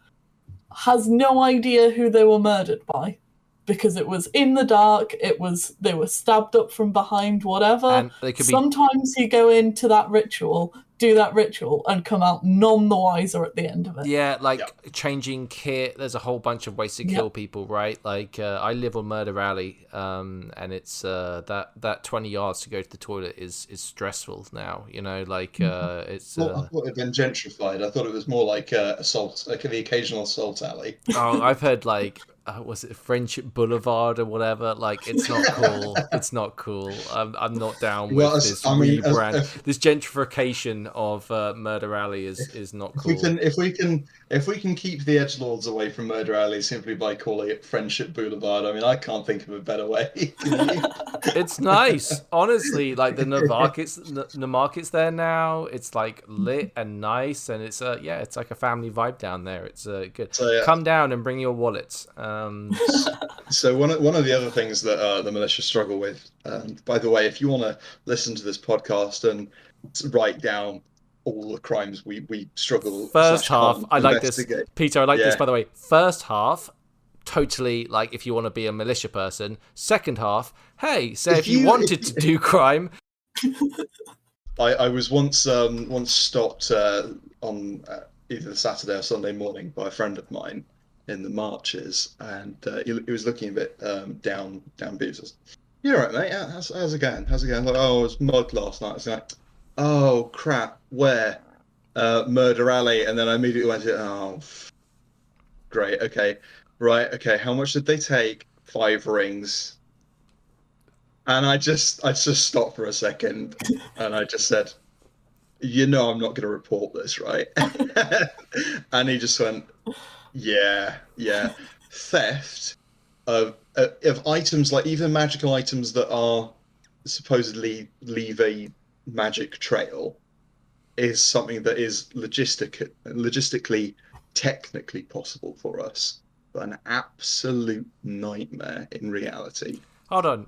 has no idea who they were murdered by. Because it was in the dark, they were stabbed up from behind, whatever. And they could Sometimes you go into that ritual, do that ritual, and come out none the wiser at the end of it. Yeah, like changing kit. There's a whole bunch of ways to kill people, right? Like I live on Murder Alley, and it's that 20 yards to go to the toilet is stressful now. You know, like it's. I thought it had been gentrified. I thought it was more like assault, like the occasional assault alley. Oh, I've heard like. Was it Friendship Boulevard or whatever? Like, it's not cool. It's not cool. I'm not down with this rebrand. This gentrification of Murder Alley is not cool. If we can keep the edgelords away from Murder Alley simply by calling it Friendship Boulevard, I mean, I can't think of a better way. It's nice, honestly. Like the market's there now. It's like lit and nice, and it's it's like a family vibe down there. It's good. So, come down and bring your wallets. So one of the other things that the militia struggle with, by the way, if you want to listen to this podcast and write down all the crimes we struggle. First half, I like this, Peter. I like this, by the way. First half, totally like if you want to be a militia person. Second half, hey, so if you wanted to do crime. I was once stopped on either Saturday or Sunday morning by a friend of mine in the marches, and he was looking a bit down booze. You're right, mate. How's it going? How's it going? Like, oh, it was mud last night. It's like, oh crap, where? Murder Alley. And then I immediately went to, oh, great, okay, right, okay. How much did they take? 5 rings. And I just stopped for a second, and I just said, you know, I'm not going to report this, right? And he just went, yeah, theft of items, like even magical items that are supposedly leave a magic trail, is something that is logistically, technically possible for us, but an absolute nightmare in reality. Hold on.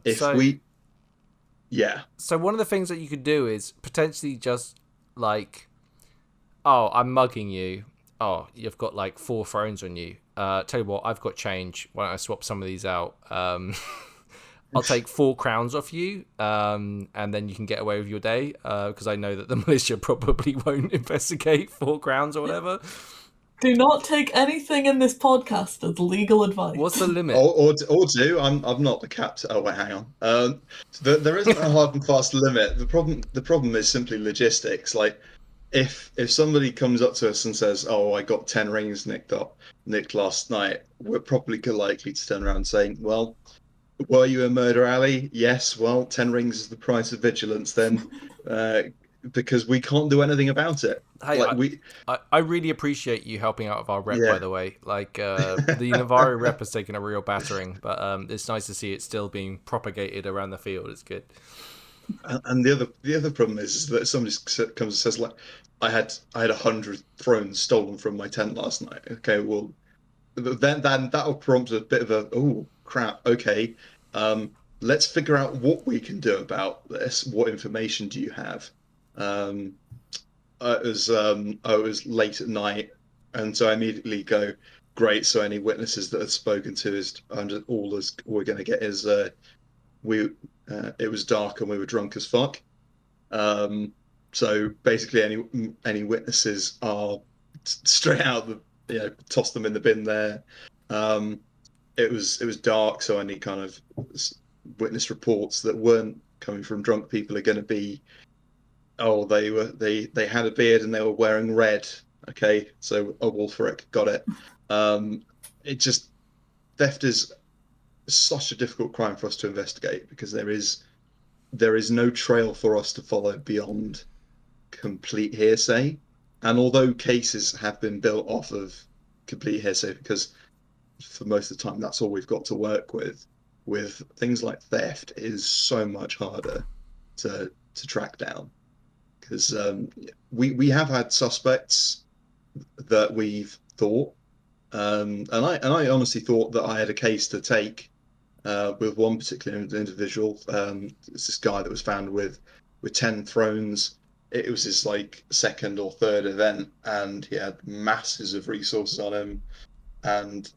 So one of the things that you could do is potentially just like, oh, I'm mugging you. Oh, you've got like 4 thrones on you. Tell you what, I've got change. Why don't I swap some of these out? I'll take 4 crowns off you, and then you can get away with your day, because I know that the militia probably won't investigate 4 crowns or whatever. Do not take anything in this podcast as legal advice. What's the limit? Or do I'm not the captain. Oh wait, hang on. There isn't a hard and fast limit. The problem is simply logistics. Like, if somebody comes up to us and says, "Oh, I got 10 rings nicked last night," we're probably likely to turn around saying, "Well, were you in Murder Alley? Yes. Well, 10 rings is the price of vigilance then." Because we can't do anything about it. Hey, Like I really appreciate you helping out with our rep, Yeah. by the way. Like, the Navarro rep has taken a real battering, but it's nice to see it still being propagated around the field. It's good. And the other problem is that somebody comes and says, like, I had 100 thrones stolen from my tent last night. Okay, well, then that'll prompt a bit of a, oh crap. Okay, let's figure out what we can do about this. What information do you have? It was late at night, and so I immediately go, great. So any witnesses that I've spoken to is all we're going to get is it was dark and we were drunk as fuck. So basically, any witnesses are straight out toss them in the bin there. It was dark, so any kind of witness reports that weren't coming from drunk people are going to be, oh, they had a beard and they were wearing red. Okay, so Wolfric, got it. Theft is such a difficult crime for us to investigate because there is no trail for us to follow beyond complete hearsay. And although cases have been built off of complete hearsay, because for most of the time that's all we've got to work with things like theft, it is so much harder to track down. Because we have had suspects that we've thought, and I honestly thought that I had a case to take with one particular individual. It's this guy that was found with 10 thrones. It was his like second or third event, and he had masses of resources on him, and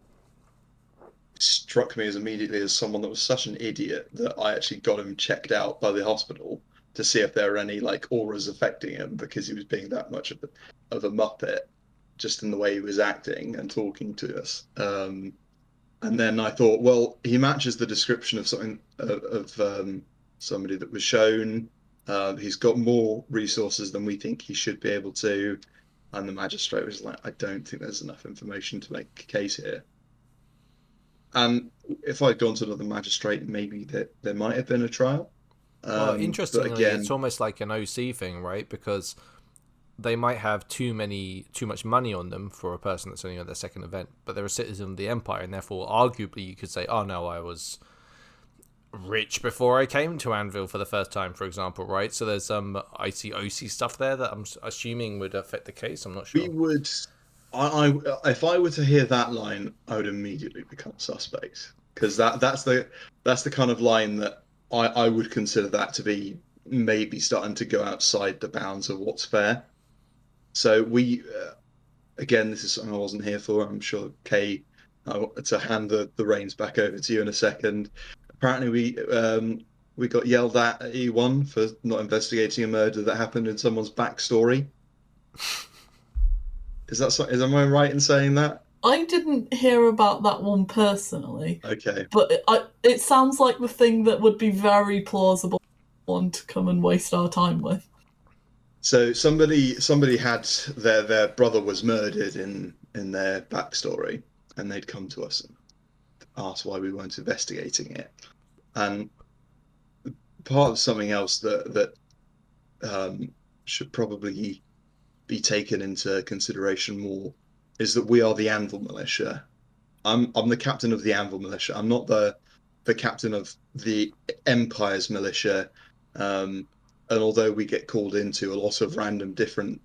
it struck me as immediately as someone that was such an idiot that I actually got him checked out by the hospital to see if there were any like auras affecting him, because he was being that much of a muppet just in the way he was acting and talking to us. And then I thought, well, he matches the description of something of somebody that was shown. He's got more resources than we think he should be able to. And the magistrate was like, I don't think there's enough information to make a case here. And if I'd gone to another magistrate, maybe there might have been a trial. Well, interestingly, again, it's almost like an OC thing, right? Because they might have too much money on them for a person that's only on their second event, but they're a citizen of the Empire, and therefore, arguably, you could say, oh no, I was rich before I came to Anvil for the first time, for example, right? So there's some icy OC stuff there that I'm assuming would affect the case. I'm not sure. We would, if I were to hear that line, I would immediately become suspect, because that's the kind of line that I would consider that to be maybe starting to go outside the bounds of what's fair. So we, again, this is something I wasn't here for. I'm sure Kay, to hand the reins back over to you in a second. Apparently, we got yelled at E1 for not investigating a murder that happened in someone's backstory. Am I right in saying that? I didn't hear about that one personally. Okay. But it sounds like the thing that would be very plausible one to come and waste our time with. So somebody had their brother was murdered in their backstory, and they'd come to us and asked why we weren't investigating it. And part of something else that should probably be taken into consideration more is that we are the Anvil Militia. I'm the captain of the Anvil Militia. I'm not the captain of the Empire's militia. And although we get called into a lot of random different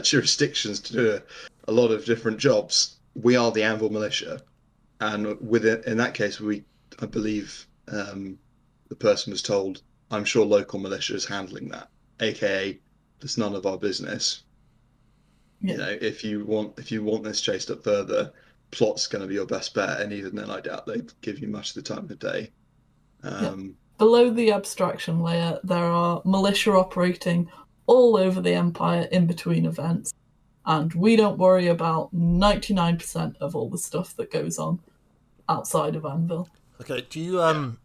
jurisdictions to do a lot of different jobs, we are the Anvil Militia. And in that case, I believe the person was told, I'm sure local militia is handling that, aka it's none of our business. Yeah. You know, if you want this chased up further, plot's going to be your best bet, and even then I doubt they'd give you much of the time of day. Below the abstraction layer, there are militia operating all over the Empire in between events. and we don't worry about 99% of all the stuff that goes on outside of Anvil. Okay, do you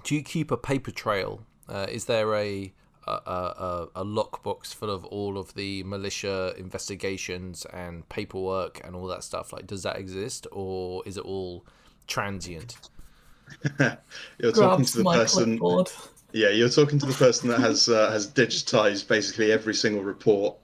do you keep a paper trail? Is there a lockbox full of all of the militia investigations and paperwork and all that stuff? Like, does that exist, or is it all transient? You're talking to the my person. clipboard. Yeah, you're talking to the person that has digitized basically every single report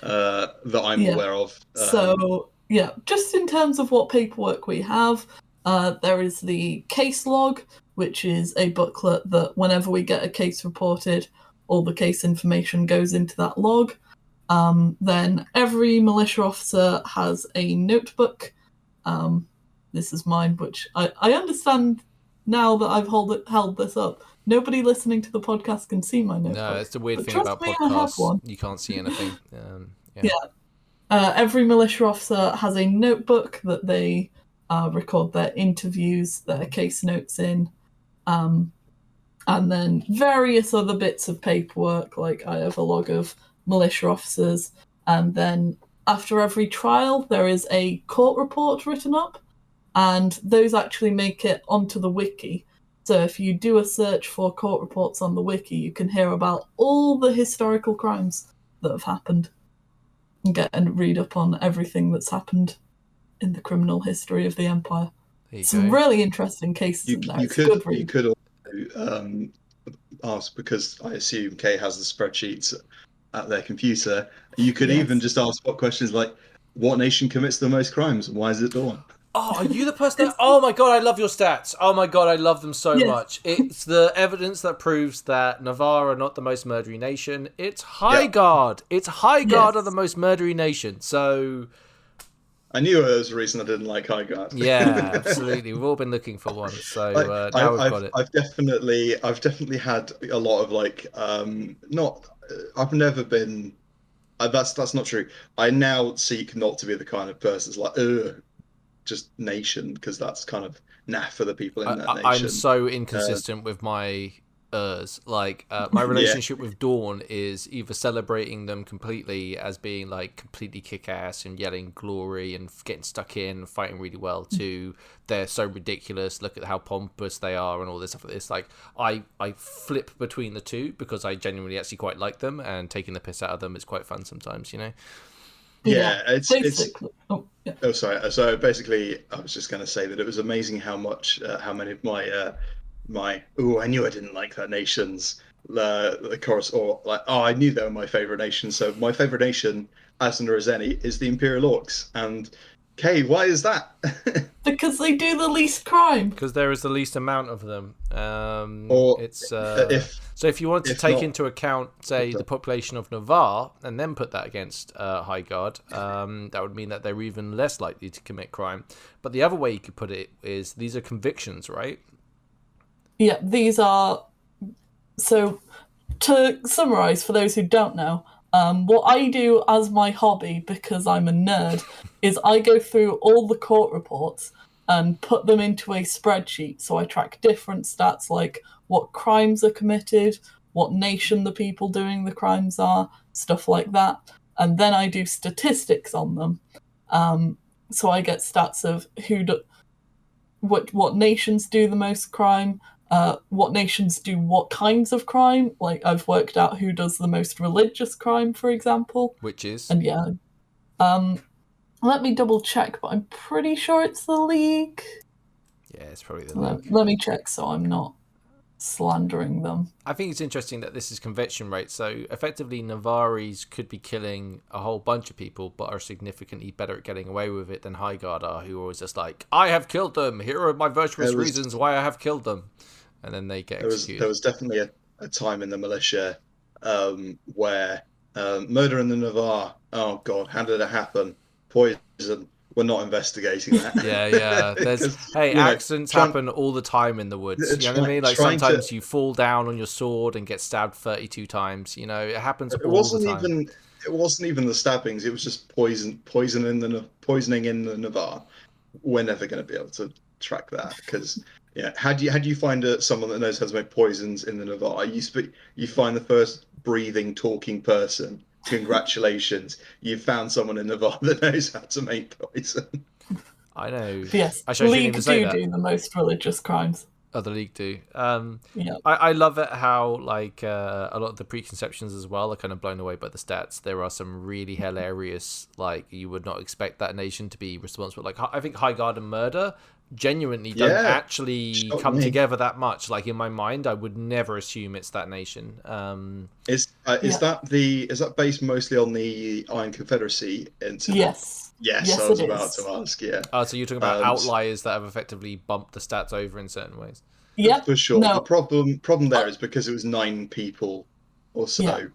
that I'm aware of. So yeah, just in terms of what paperwork we have, there is the case log, which is a booklet that whenever we get a case reported, all the case information goes into that log. Then every militia officer has a notebook. This is mine, which I understand now that I've held this up. Nobody listening to the podcast can see my notebook. No, it's the weird but thing about trust me, I have podcasts. one. You can't see anything. Every militia officer has a notebook that they record their interviews, their case notes in, and then various other bits of paperwork, like I have a log of militia officers, and then after every trial there is a court report written up, and those actually make it onto the wiki. So if you do a search for court reports on the wiki, you can hear about all the historical crimes that have happened and get and read up on everything that's happened in the criminal history of the Empire. Some really interesting cases in there. You could also ask, because I assume Kay has the spreadsheets at their computer, you could even just ask what questions like, what nation commits the most crimes and why is it Dawn? Oh, are you the person that... Oh my god, I love your stats. Oh my god, I love them so much. It's the evidence that proves that Navarre are not the most murdery nation. It's Highguard. It's Highguard are the most murdery nation. So... I knew there was a reason I didn't like Highguard. Yeah, absolutely. We've all been looking for one. So now we've got it. I've definitely had a lot of like... I've never been... that's not true. I now seek not to be the kind of person that's like, just nation, because that's kind of naff for the people in that nation. I'm so inconsistent with my my relationship with Dawn is either celebrating them completely as being like completely kick-ass and yelling glory and getting stuck in and fighting really well, to they're so ridiculous, look at how pompous they are and all this stuff like this. Like I flip between the two because I genuinely actually quite like them, and taking the piss out of them is quite fun sometimes, you know. Sorry. So basically, I was just going to say that it was amazing how many of my I knew I didn't like that nation's the chorus, or like, I knew they were my favorite nation. So my favorite nation, as there is any, is the Imperial Orcs. And Kay, why is that? Because they do the least crime. Because there is the least amount of them. So if you want to take into account, say, the population of Navarre, and then put that against Highguard, that would mean that they're even less likely to commit crime. But the other way you could put it is these are convictions, right? Yeah, these are... So, to summarise, for those who don't know, what I do as my hobby, because I'm a nerd, is I go through all the court reports and put them into a spreadsheet. So I track different stats, like what crimes are committed, what nation the people doing the crimes are, stuff like that. And then I do statistics on them. So I get stats of what nations do the most crime, what nations do what kinds of crime. Like, I've worked out who does the most religious crime, for example. Which is? And let me double check, but I'm pretty sure it's the League. Yeah, it's probably the League. Let me check so I'm not slandering them. I think it's interesting that this is conviction rate. So effectively, Navarres could be killing a whole bunch of people, but are significantly better at getting away with it than Highguard are, who are always just like, I have killed them. Here are my virtuous reasons why I have killed them. And then they get executed. There was definitely a time in the militia where murder in the Navarre, oh God, how did it happen? Poison. We're not investigating that. Yeah. Accidents happen all the time in the woods. You know what I mean? Like, sometimes you fall down on your sword and get stabbed 32 times. You know, it happens all the time. It wasn't even the stabbings. It was just poisoning in the Navarre. We're never going to be able to track that, because how do you find someone that knows how to make poisons in the Navarre? You find the first breathing, talking person congratulations, you found someone in Nevada that knows how to make poison. I know. Yes, Actually, I shouldn't League even say do that. do the most religious crimes. Oh, the League do. Yeah. I love it how like a lot of the preconceptions as well are kind of blown away by the stats. There are some really hilarious, like you would not expect that nation to be responsible. Like I think High Guard and Murder genuinely don't Yeah, actually shocked come me. together that much. Like in my mind, I would never assume it's that nation. Is that based mostly on the Iron Confederacy incident? Yes. Yes, I Yes, was it about is. to ask. Yeah. So you're talking about outliers that have effectively bumped the stats over in certain ways. Yep. For sure. No. The problem there is because it was 9 people or so. Yeah.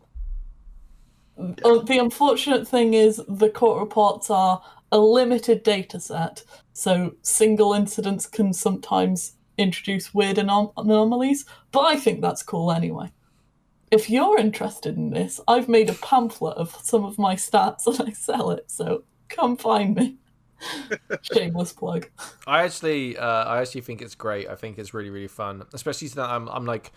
The unfortunate thing is the court reports are a limited data set, so single incidents can sometimes introduce weird anomalies, but I think that's cool anyway. If you're interested in this, I've made a pamphlet of some of my stats and I sell it, so come find me. Shameless plug. I actually think it's great. I think it's really, really fun, especially since I'm like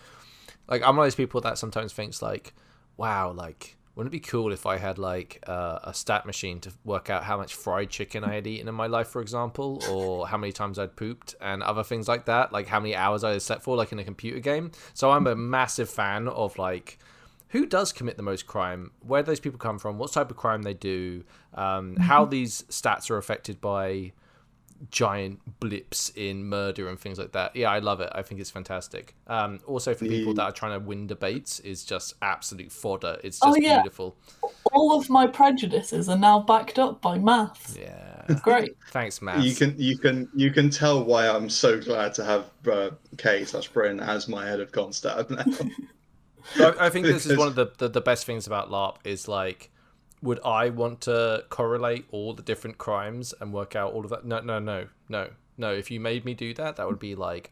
I'm one of those people that sometimes thinks like, wow, like wouldn't it be cool if I had like a stat machine to work out how much fried chicken I had eaten in my life, for example, or how many times I'd pooped and other things like that, like how many hours I had slept for, like in a computer game. So I'm a massive fan of like who does commit the most crime, where those people come from, what type of crime they do, how these stats are affected by giant blips in murder and things like that. Yeah, I love it. I think it's fantastic. Also for people that are trying to win debates is just absolute fodder. It's just beautiful. All of my prejudices are now backed up by maths. Yeah. Great. Thanks, maths. You can tell why I'm so glad to have Kay/Bryn as my head of Constab now. I think this is one of the best things about LARP is like, would I want to correlate all the different crimes and work out all of that? No. If you made me do that, that would be like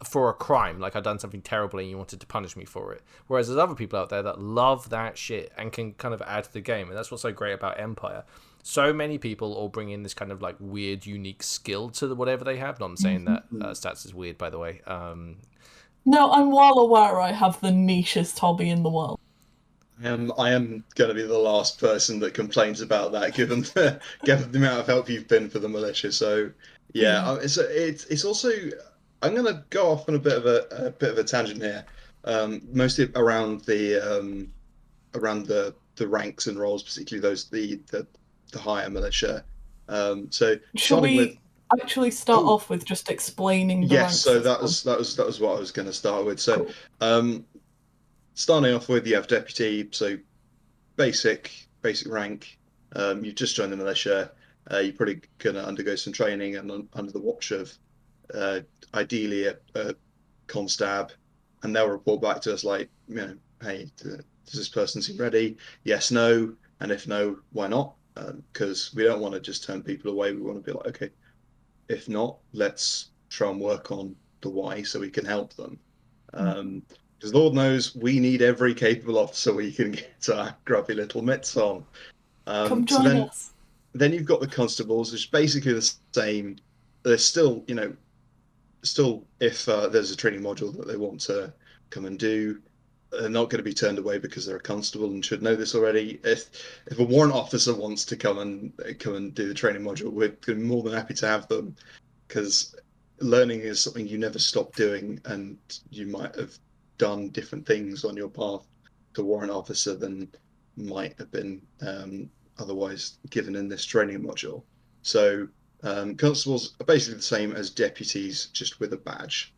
for a crime, like I'd done something terrible and you wanted to punish me for it. Whereas there's other people out there that love that shit and can kind of add to the game, and that's what's so great about Empire. So many people all bring in this kind of like weird, unique skill to whatever they have. Not I'm saying that stats is weird, by the way. No, I'm well aware I have the nichest hobby in the world. I am going to be the last person that complains about that, given the amount of help you've been for the militia. So yeah, it's also, I'm going to go off on a bit of a tangent here, mostly around the ranks and roles, particularly those the higher militia. So should we actually start off with just explaining the ranks? Yes, so that was what I was going to start with. So cool. Starting off with, you have deputy, so basic rank. You've just joined the militia. You're probably going to undergo some training and under the watch of ideally a constab, and they'll report back to us like, hey, does this person seem ready? Yes, no, and if no, why not? Because we don't want to just turn people away. We want to be like, okay, if not, let's try and work on the why so we can help them. Because Lord knows we need every capable officer we can get our grubby little mitts on. Come join us. Then you've got the constables, which is basically the same. There's still, if there's a training module that they want to come and do, they're not going to be turned away because they're a constable and should know this already. If a warrant officer wants to come and do the training module, we're going to be more than happy to have them, because learning is something you never stop doing, and you might have done different things on your path to warrant officer than might have been otherwise given in this training module. So constables are basically the same as deputies, just with a badge.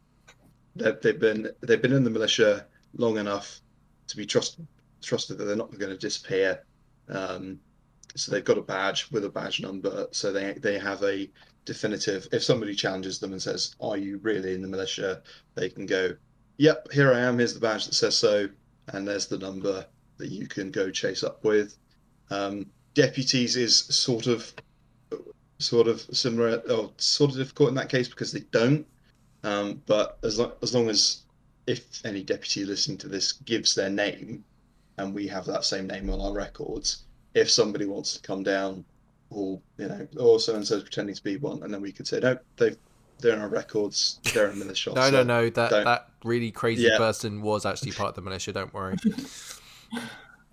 They've been in the militia long enough to be trusted that they're not going to disappear. So they've got a badge with a badge number, so they have a definitive. If somebody challenges them and says, "Are you really in the militia?" they can go, "Yep, here I am. Here's the badge that says so," and there's the number that you can go chase up with. Deputies is sort of similar, or sort of difficult in that case because they don't. But as long as, if any deputy listening to this gives their name, and we have that same name on our records, if somebody wants to come down, or so and so's pretending to be one, and then we could say, no, they're in our records, they're in the militia. No, that really crazy person was actually part of the militia. Don't worry.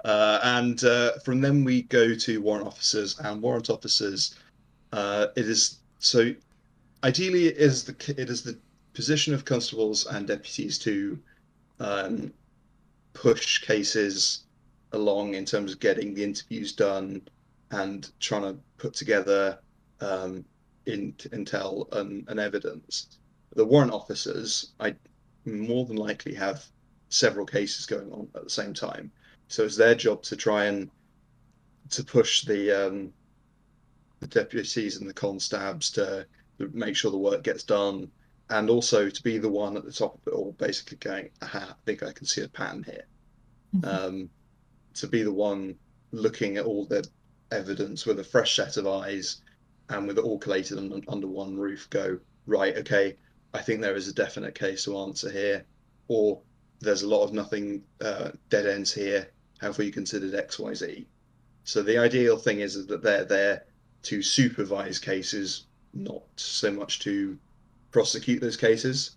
And from then we go to warrant officers, and warrant officers, it is so ideally it is the position of constables and deputies to push cases along in terms of getting the interviews done and trying to put together intel and evidence. The warrant officers, I more than likely have several cases going on at the same time, so it's their job to try and to push the deputies and the constabs to make sure the work gets done, and also to be the one at the top of it all, basically going, "Aha, I think I can see a pattern here." To be the one looking at all the evidence with a fresh set of eyes and with it all collated under one roof, go, right, okay, I think there is a definite case to answer here, or there's a lot of nothing, dead ends here. Have we considered X, Y, Z? So the ideal thing is that they're there to supervise cases, not so much to prosecute those cases.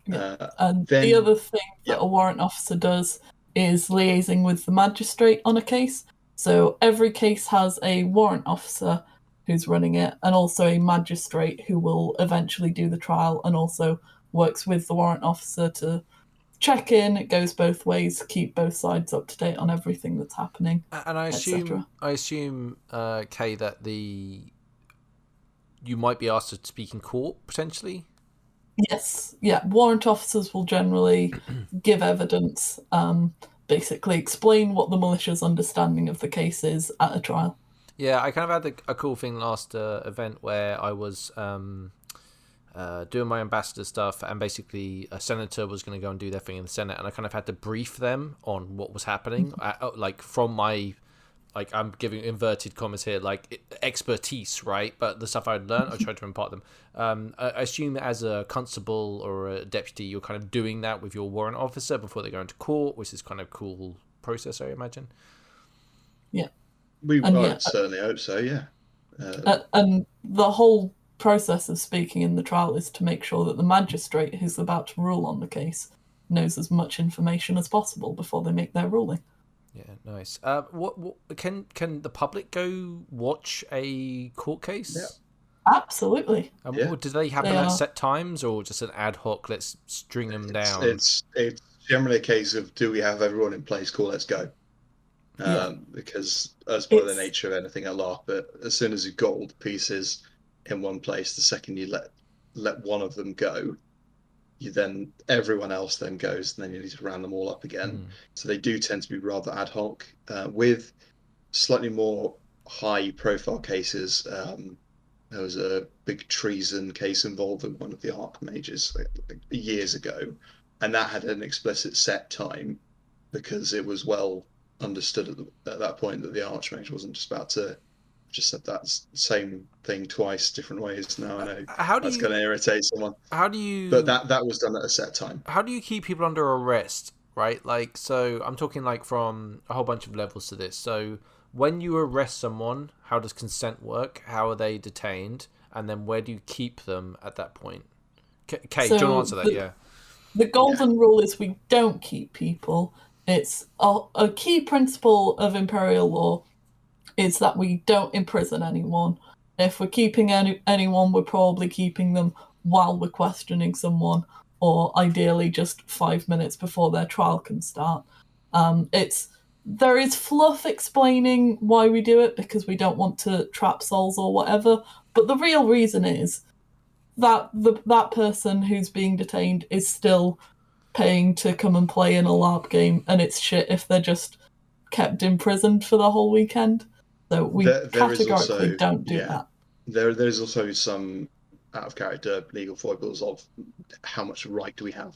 And the other thing that a warrant officer does is liaising with the magistrate on a case. So every case has a warrant officer who's running it, and also a magistrate who will eventually do the trial and also works with the warrant officer to check in. It goes both ways, keep both sides up to date on everything that's happening. And I assume, Kay, that you might be asked to speak in court potentially. Yes, yeah. Warrant officers will generally give evidence, basically explain what the militia's understanding of the case is at a trial. Yeah, I kind of had a cool thing last event where I was doing my ambassador stuff, and basically a senator was going to go and do their thing in the Senate, and I kind of had to brief them on what was happening, like from my, like, I'm giving inverted commas here, like expertise, right? But the stuff I'd learned, I tried to impart them. I assume as a constable or a deputy, you're kind of doing that with your warrant officer before they go into court, which is kind of cool process, I imagine. Yeah. Certainly hope so, yeah. And the whole process of speaking in the trial is to make sure that the magistrate who's about to rule on the case knows as much information as possible before they make their ruling. Yeah, nice. What can the public go watch a court case? Yeah. Absolutely. Do they happen at set times, or just an ad hoc, let's string them down? It's generally a case of, do we have everyone in place? Cool, let's go. Because as by the nature of anything at LARP, but as soon as you've got all the pieces in one place, the second you let one of them go, then everyone else then goes, and then you need to round them all up again. So they do tend to be rather ad hoc. With slightly more high profile cases, there was a big treason case involving one of the archmages like years ago, and that had an explicit set time because it was well understood at that point that the archmage wasn't just about to just said that same thing twice different ways. Now I know that's going to irritate someone. But that was done at a set time. How do you keep people under arrest, right? Like, so I'm talking like from a whole bunch of levels to this. So when you arrest someone, how does consent work? How are they detained? And then where do you keep them at that point? Kate, do you want to answer that? Yeah. The golden rule is we don't keep people. It's a key principle of Imperial law is that we don't imprison anyone. If we're keeping anyone, we're probably keeping them while we're questioning someone, or ideally just 5 minutes before their trial can start. There is fluff explaining why we do it, because we don't want to trap souls or whatever, but the real reason is that that person who's being detained is still paying to come and play in a LARP game, and it's shit if they're just kept imprisoned for the whole weekend. So we categorically don't do that. There's also some out of character legal foibles of how much right do we have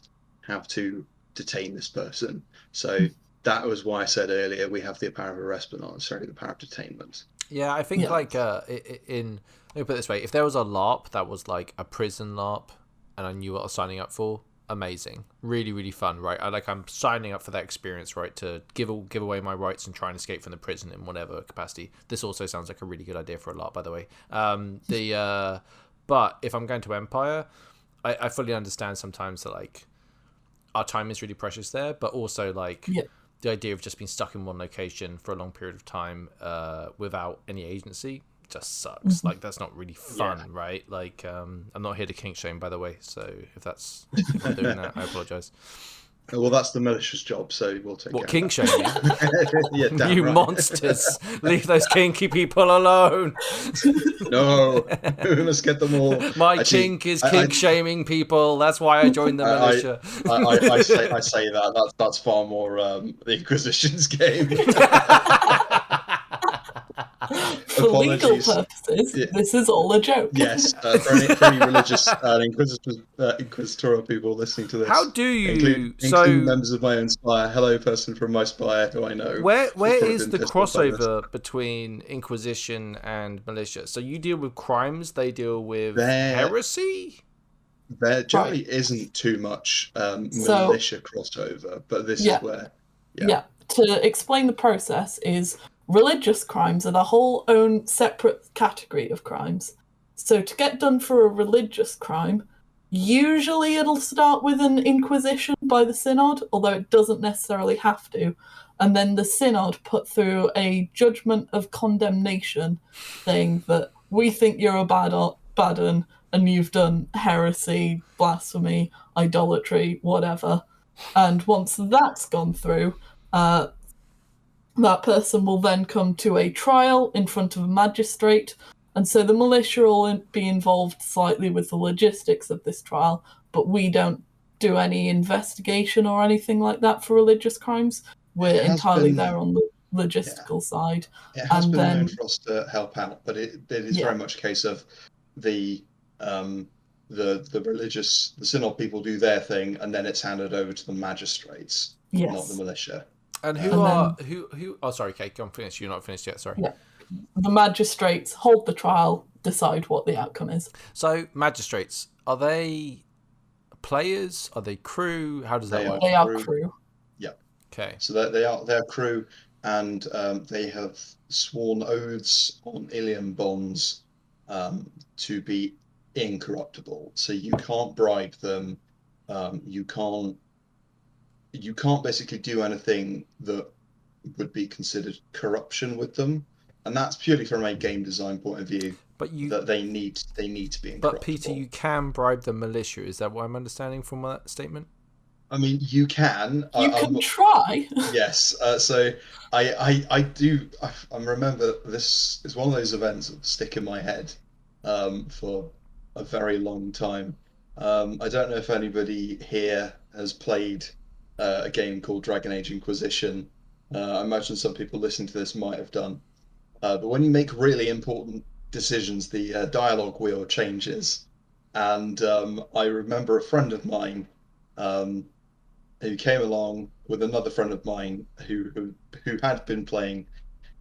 to detain this person. So that was why I said earlier we have the power of arrest, but not necessarily the power of detainment. Yeah, I think let me put it this way: if there was a LARP that was like a prison LARP, and I knew what I was signing up for, amazing, really, really fun, right? I'm signing up for that experience, right? To give away my rights and try and escape from the prison in whatever capacity. This also sounds like a really good idea for a LARP, by the way. But if I'm going to Empire, I fully understand sometimes that like our time is really precious there, but also like the idea of just being stuck in one location for a long period of time without any agency just sucks. Like, that's not really fun, right? Like, I'm not here to kink shame, by the way, so if I'm doing that, I apologize. Well, that's the militia's job, so we'll take What, care kink of shaming? that. Yeah, damn You right. monsters! Leave those kinky people alone. No, we must get them all. My Actually, kink is kink shaming people. That's why I joined the militia. I say that. That's far more the Inquisition's game. For legal purposes, this is all a joke. Yes, for any religious inquisitorial people listening to this. How do you... Including members of my own spire. Hello, person from my spire who I know. Where is the crossover between Inquisition and militia? So you deal with crimes, they deal with heresy? There generally isn't too much militia crossover, but this is where... Yeah, to explain the process is... religious crimes are the whole own separate category of crimes. So to get done for a religious crime, usually it'll start with an inquisition by the synod, although it doesn't necessarily have to. And then the synod put through a judgment of condemnation saying that we think you're a bad un and you've done heresy, blasphemy, idolatry, whatever. And once that's gone through, that person will then come to a trial in front of a magistrate, and so the militia will be involved slightly with the logistics of this trial, but we don't do any investigation or anything like that for religious crimes. We're entirely there on the logistical side. It has been known for us to help out, but it is very much a case of the synod people do their thing, and then it's handed over to the magistrates, not the militia. And oh, sorry, Kate, I'm finished. You're not finished yet, sorry. Yeah. The magistrates hold the trial, decide what the outcome is. So, magistrates, are they players? Are they crew? How does that work? They are crew. Yeah. Okay. So they're crew, and they have sworn oaths on Ilium bonds to be incorruptible. So you can't bribe them. You can't basically do anything that would be considered corruption with them, and that's purely from a game design point of view. But that they need to be incorruptible. But Peter, you can bribe the militia. Is that what I'm understanding from that statement? I mean, you can. You can try. Yes. So I do. I remember this is one of those events that stick in my head for a very long time. I don't know if anybody here has played a game called Dragon Age Inquisition. I imagine some people listening to this might have done. But when you make really important decisions, the dialogue wheel changes. And I remember a friend of mine who came along with another friend of mine who had been playing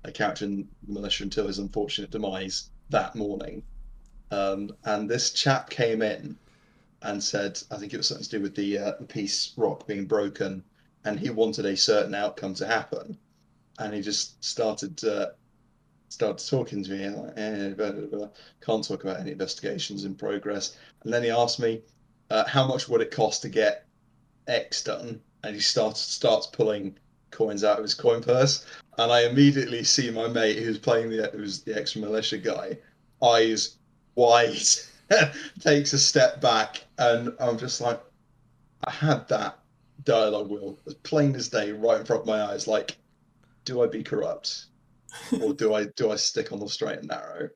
a character in the militia until his unfortunate demise that morning. And this chap came in and said, I think it was something to do with the peace rock being broken, and he wanted a certain outcome to happen, and he just started talking to me like, blah, blah, blah. Can't talk about any investigations in progress. And then he asked me, how much would it cost to get X done? And he starts pulling coins out of his coin purse, and I immediately see my mate who's the ex-militia guy, eyes wide. Takes a step back, and I'm just like, I had that dialogue wheel as plain as day right in front of my eyes. Like, do I be corrupt, or do I stick on the straight and narrow?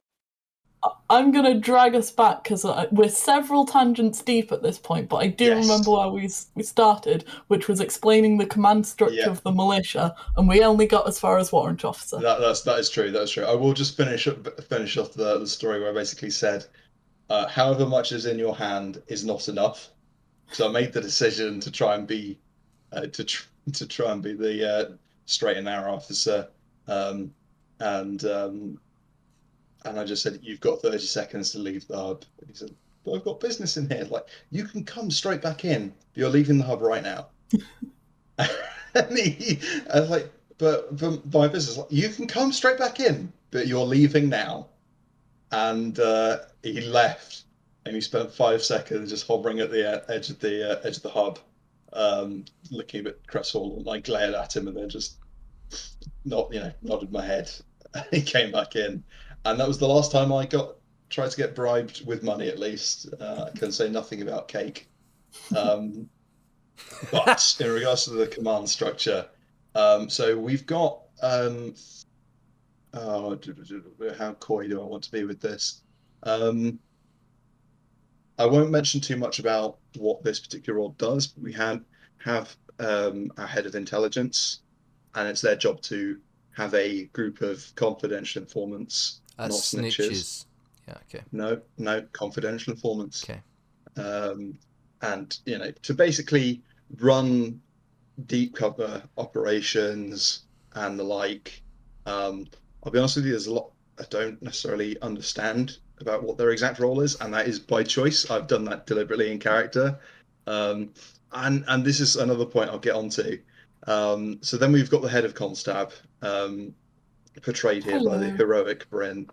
I'm going to drag us back because we're several tangents deep at this point, but I do remember where we started, which was explaining the command structure of the militia, and we only got as far as warrant officer. That is true. That is true. I will just finish off the story where I basically said, however much is in your hand is not enough. So I made the decision to try and be the straight and narrow officer, and I just said, you've got 30 seconds to leave the hub. He said, but I've got business in here. Like, you can come straight back in. You're leaving the hub right now. And I was like, but my business, like, you can come straight back in, but you're leaving now. And he left, and he spent 5 seconds just hovering at the edge of the hub, looking a bit crestfallen. I glared at him and then just nodded my head. He came back in, and that was the last time I tried to get bribed with money. At least I can say nothing about cake. But in regards to the command structure, so we've got how coy do I want to be with this? I won't mention too much about what this particular role does, but we have our head of intelligence, and it's their job to have a group of confidential informants, not snitches. Yeah, okay. No, confidential informants. Okay. And to basically run deep cover operations and the like. I'll be honest with you, there's a lot I don't necessarily understand about what their exact role is, and that is by choice. I've done that deliberately in character. And this is another point I'll get onto. So then we've got the head of Constab, portrayed here by the heroic Bryn.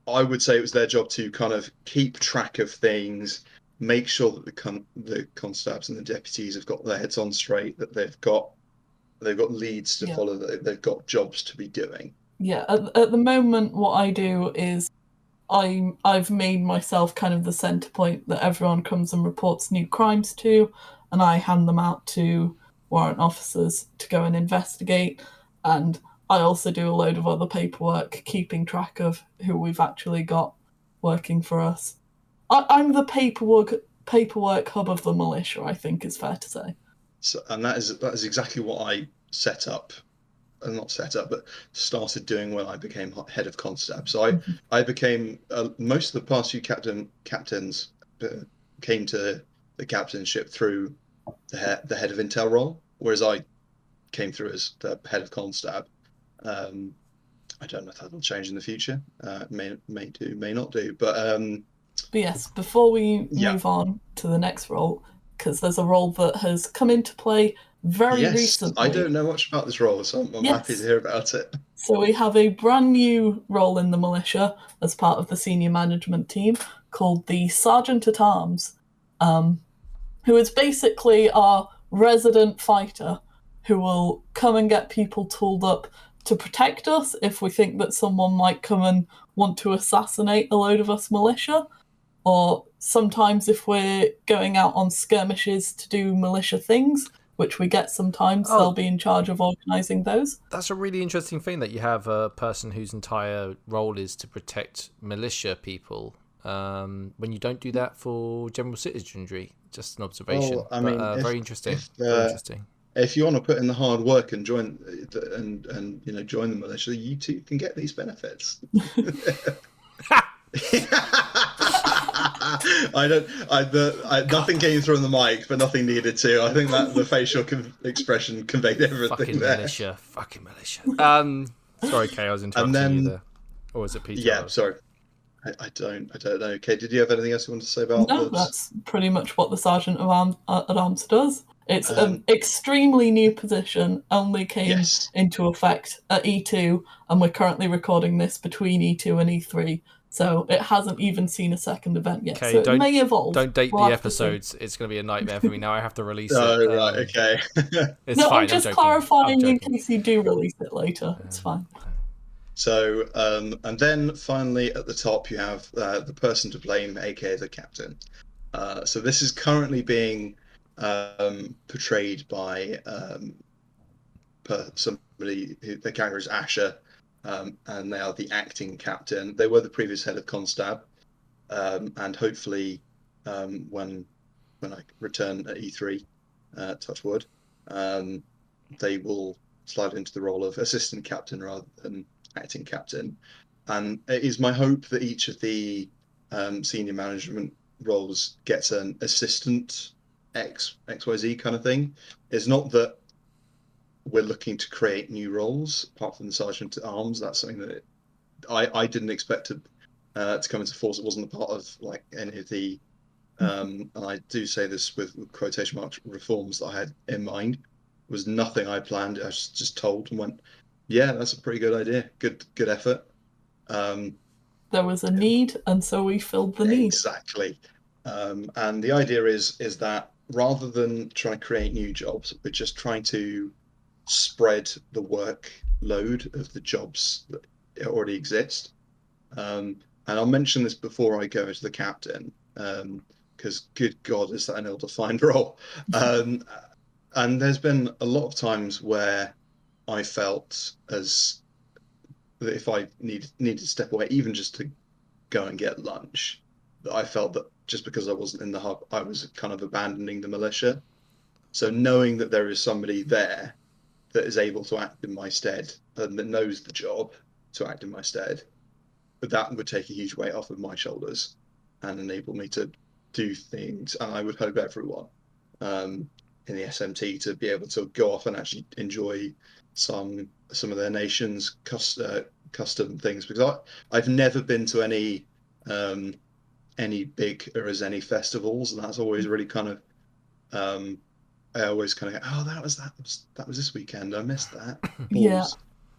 I would say it was their job to kind of keep track of things, make sure that the constabs and the deputies have got their heads on straight, that they've got leads to follow, that they've got jobs to be doing. Yeah, at the moment, what I do is I've made myself kind of the centre point that everyone comes and reports new crimes to, and I hand them out to warrant officers to go and investigate. And I also do a load of other paperwork, keeping track of who we've actually got working for us. I'm the paperwork hub of the militia, I think is fair to say. So, and that is exactly what I but started doing when I became head of Constab. So I became most of the past few captains came to the captainship through the head of intel role, whereas I came through as the head of Constab. I don't know if that will change in the future. May do, may not do. But yes, before we move on to the next role, because there's a role that has come into play very recently. I don't know much about this role, so I'm happy to hear about it. So we have a brand new role in the militia as part of the senior management team called the Sergeant at Arms, who is basically our resident fighter who will come and get people tooled up to protect us if we think that someone might come and want to assassinate a load of us militia, or sometimes if we're going out on skirmishes to do militia things, which we get sometimes, they'll be in charge of organising those. That's a really interesting thing, that you have a person whose entire role is to protect militia people, when you don't do that for general citizenry. Just an observation. Well, I mean, very interesting. Very interesting. If you want to put in the hard work and join join the militia, you too can get these benefits. Nothing came through on the mic, but nothing needed to. I think that the facial expression conveyed everything. Fucking there. Fucking militia. Sorry, Kay, I was interrupting you there. Or was it Peter? Yeah, sorry. I don't know. Okay, did you have anything else you want to say about? No, that's pretty much what the Sergeant at Arms does. It's an extremely new position, only came into effect at E2, and we're currently recording this between E2 and E3, so it hasn't even seen a second event yet. Okay, so it may evolve. Don't date the episodes. It's going to be a nightmare for me now. I have to release it. Oh, right, okay. It's fine. I'm just clarifying in case you do release it later. It's fine. So, and then finally at the top you have the person to blame, aka the captain. So this is currently being portrayed by somebody who their character is Asher, and they are the acting captain. They were the previous head of Constab, and hopefully when I return at E3, touch wood, they will slide into the role of assistant captain rather than acting captain. And it is my hope that each of the senior management roles gets an assistant XYZ kind of thing. It's not that we're looking to create new roles apart from the Sergeant at Arms. That's something that I didn't expect to come into force. It wasn't a part of like any of the and I do say this with quotation marks, reforms that I had in mind. It was nothing I planned. I was just told and went, yeah, that's a pretty good idea. Good effort. There was a need, and so we filled the need. Exactly. And the idea is that rather than trying to create new jobs, we're just trying to spread the workload of the jobs that already exist. And I'll mention this before I go as the captain, because good God, is that an ill-defined role? And there's been a lot of times where I felt as that if I needed to step away, even just to go and get lunch, that I felt that just because I wasn't in the hub, I was kind of abandoning the militia. So knowing that there is somebody there that is able to act in my stead and that knows the job to act in my stead, that would take a huge weight off of my shoulders and enable me to do things. And I would hope everyone in the SMT to be able to go off and actually enjoy some of their nation's custom things, because I've never been to any big or as any festivals, and that's always really kind of I always kind of go, oh, that was this weekend, I missed that. Yeah.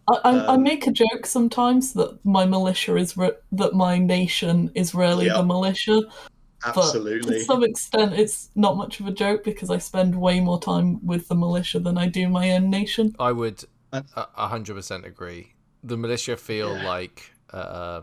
I make a joke sometimes that my militia is that my nation is really the militia. Absolutely. But to some extent, it's not much of a joke because I spend way more time with the militia than I do my own nation. I would 100% agree. The militia feel like I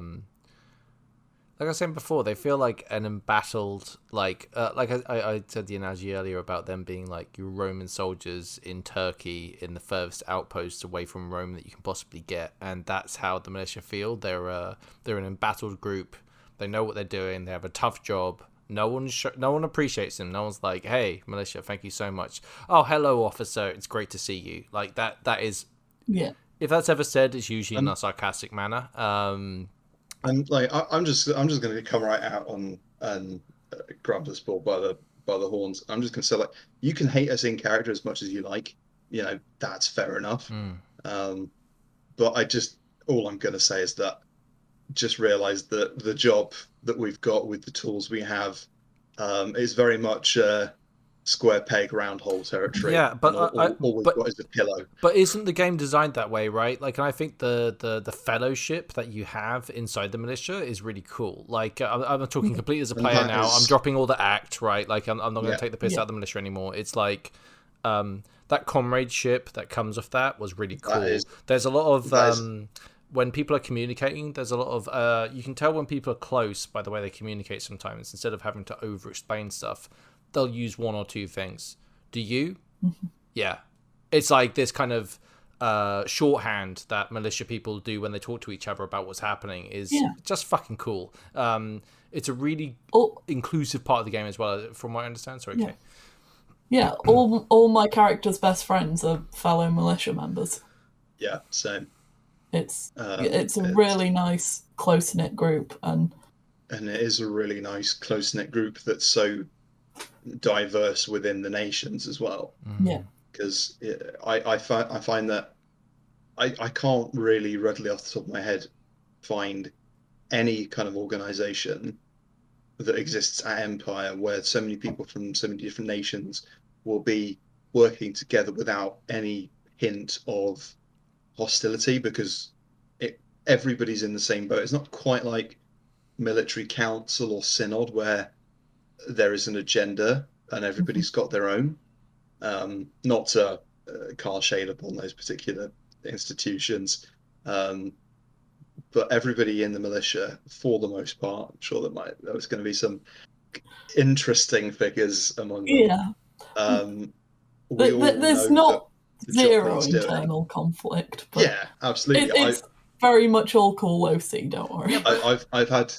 was saying before, they feel like an embattled, like I said the analogy earlier about them being like your Roman soldiers in Turkey in the furthest outposts away from Rome that you can possibly get, and that's how the militia feel. They're an embattled group. They know what they're doing. They have a tough job. No one appreciates them. No one's like, "Hey, militia, thank you so much." "Oh, hello, officer. It's great to see you." Like that. That is, if that's ever said, it's usually in a sarcastic manner. And like I'm just going to come right out on and grab this ball by the horns. I'm just going to say, like, you can hate us in character as much as you like. You know, that's fair enough. But all I'm going to say is that just realize that the job that we've got with the tools we have is very much square peg round hole territory. Yeah, but all we've got is a pillow. But isn't the game designed that way, right? Like, and I think the fellowship that you have inside the militia is really cool. Like, I'm talking completely as a player now. I'm dropping all the act, right? Like, I'm not going to take the piss out of the militia anymore. It's like that comradeship that comes with that was really cool. There's a lot of when people are communicating, there's a lot of you can tell when people are close by the way they communicate sometimes. Instead of having to over explain stuff, they'll use one or two things. Do you? Yeah. It's like this kind of shorthand that militia people do when they talk to each other about what's happening is just fucking cool. It's a really inclusive part of the game as well, from what I understand. Sorry, Kay. Yeah, all my characters' best friends are fellow militia members. Yeah, same. It's a really nice close-knit group, and it is a really nice close-knit group that's so diverse within the nations as well. Yeah, because I find that I can't really readily off the top of my head find any kind of organization that exists at Empire where so many people from so many different nations will be working together without any hint of hostility, because everybody's in the same boat. It's not quite like military council or synod where there is an agenda and everybody's got their own. Not to cast shade upon those particular institutions, but everybody in the militia, for the most part, I'm sure there was going to be some interesting figures among them. Yeah. There's not zero internal conflict. But yeah, absolutely. It's very much all cool OC, don't worry. I've had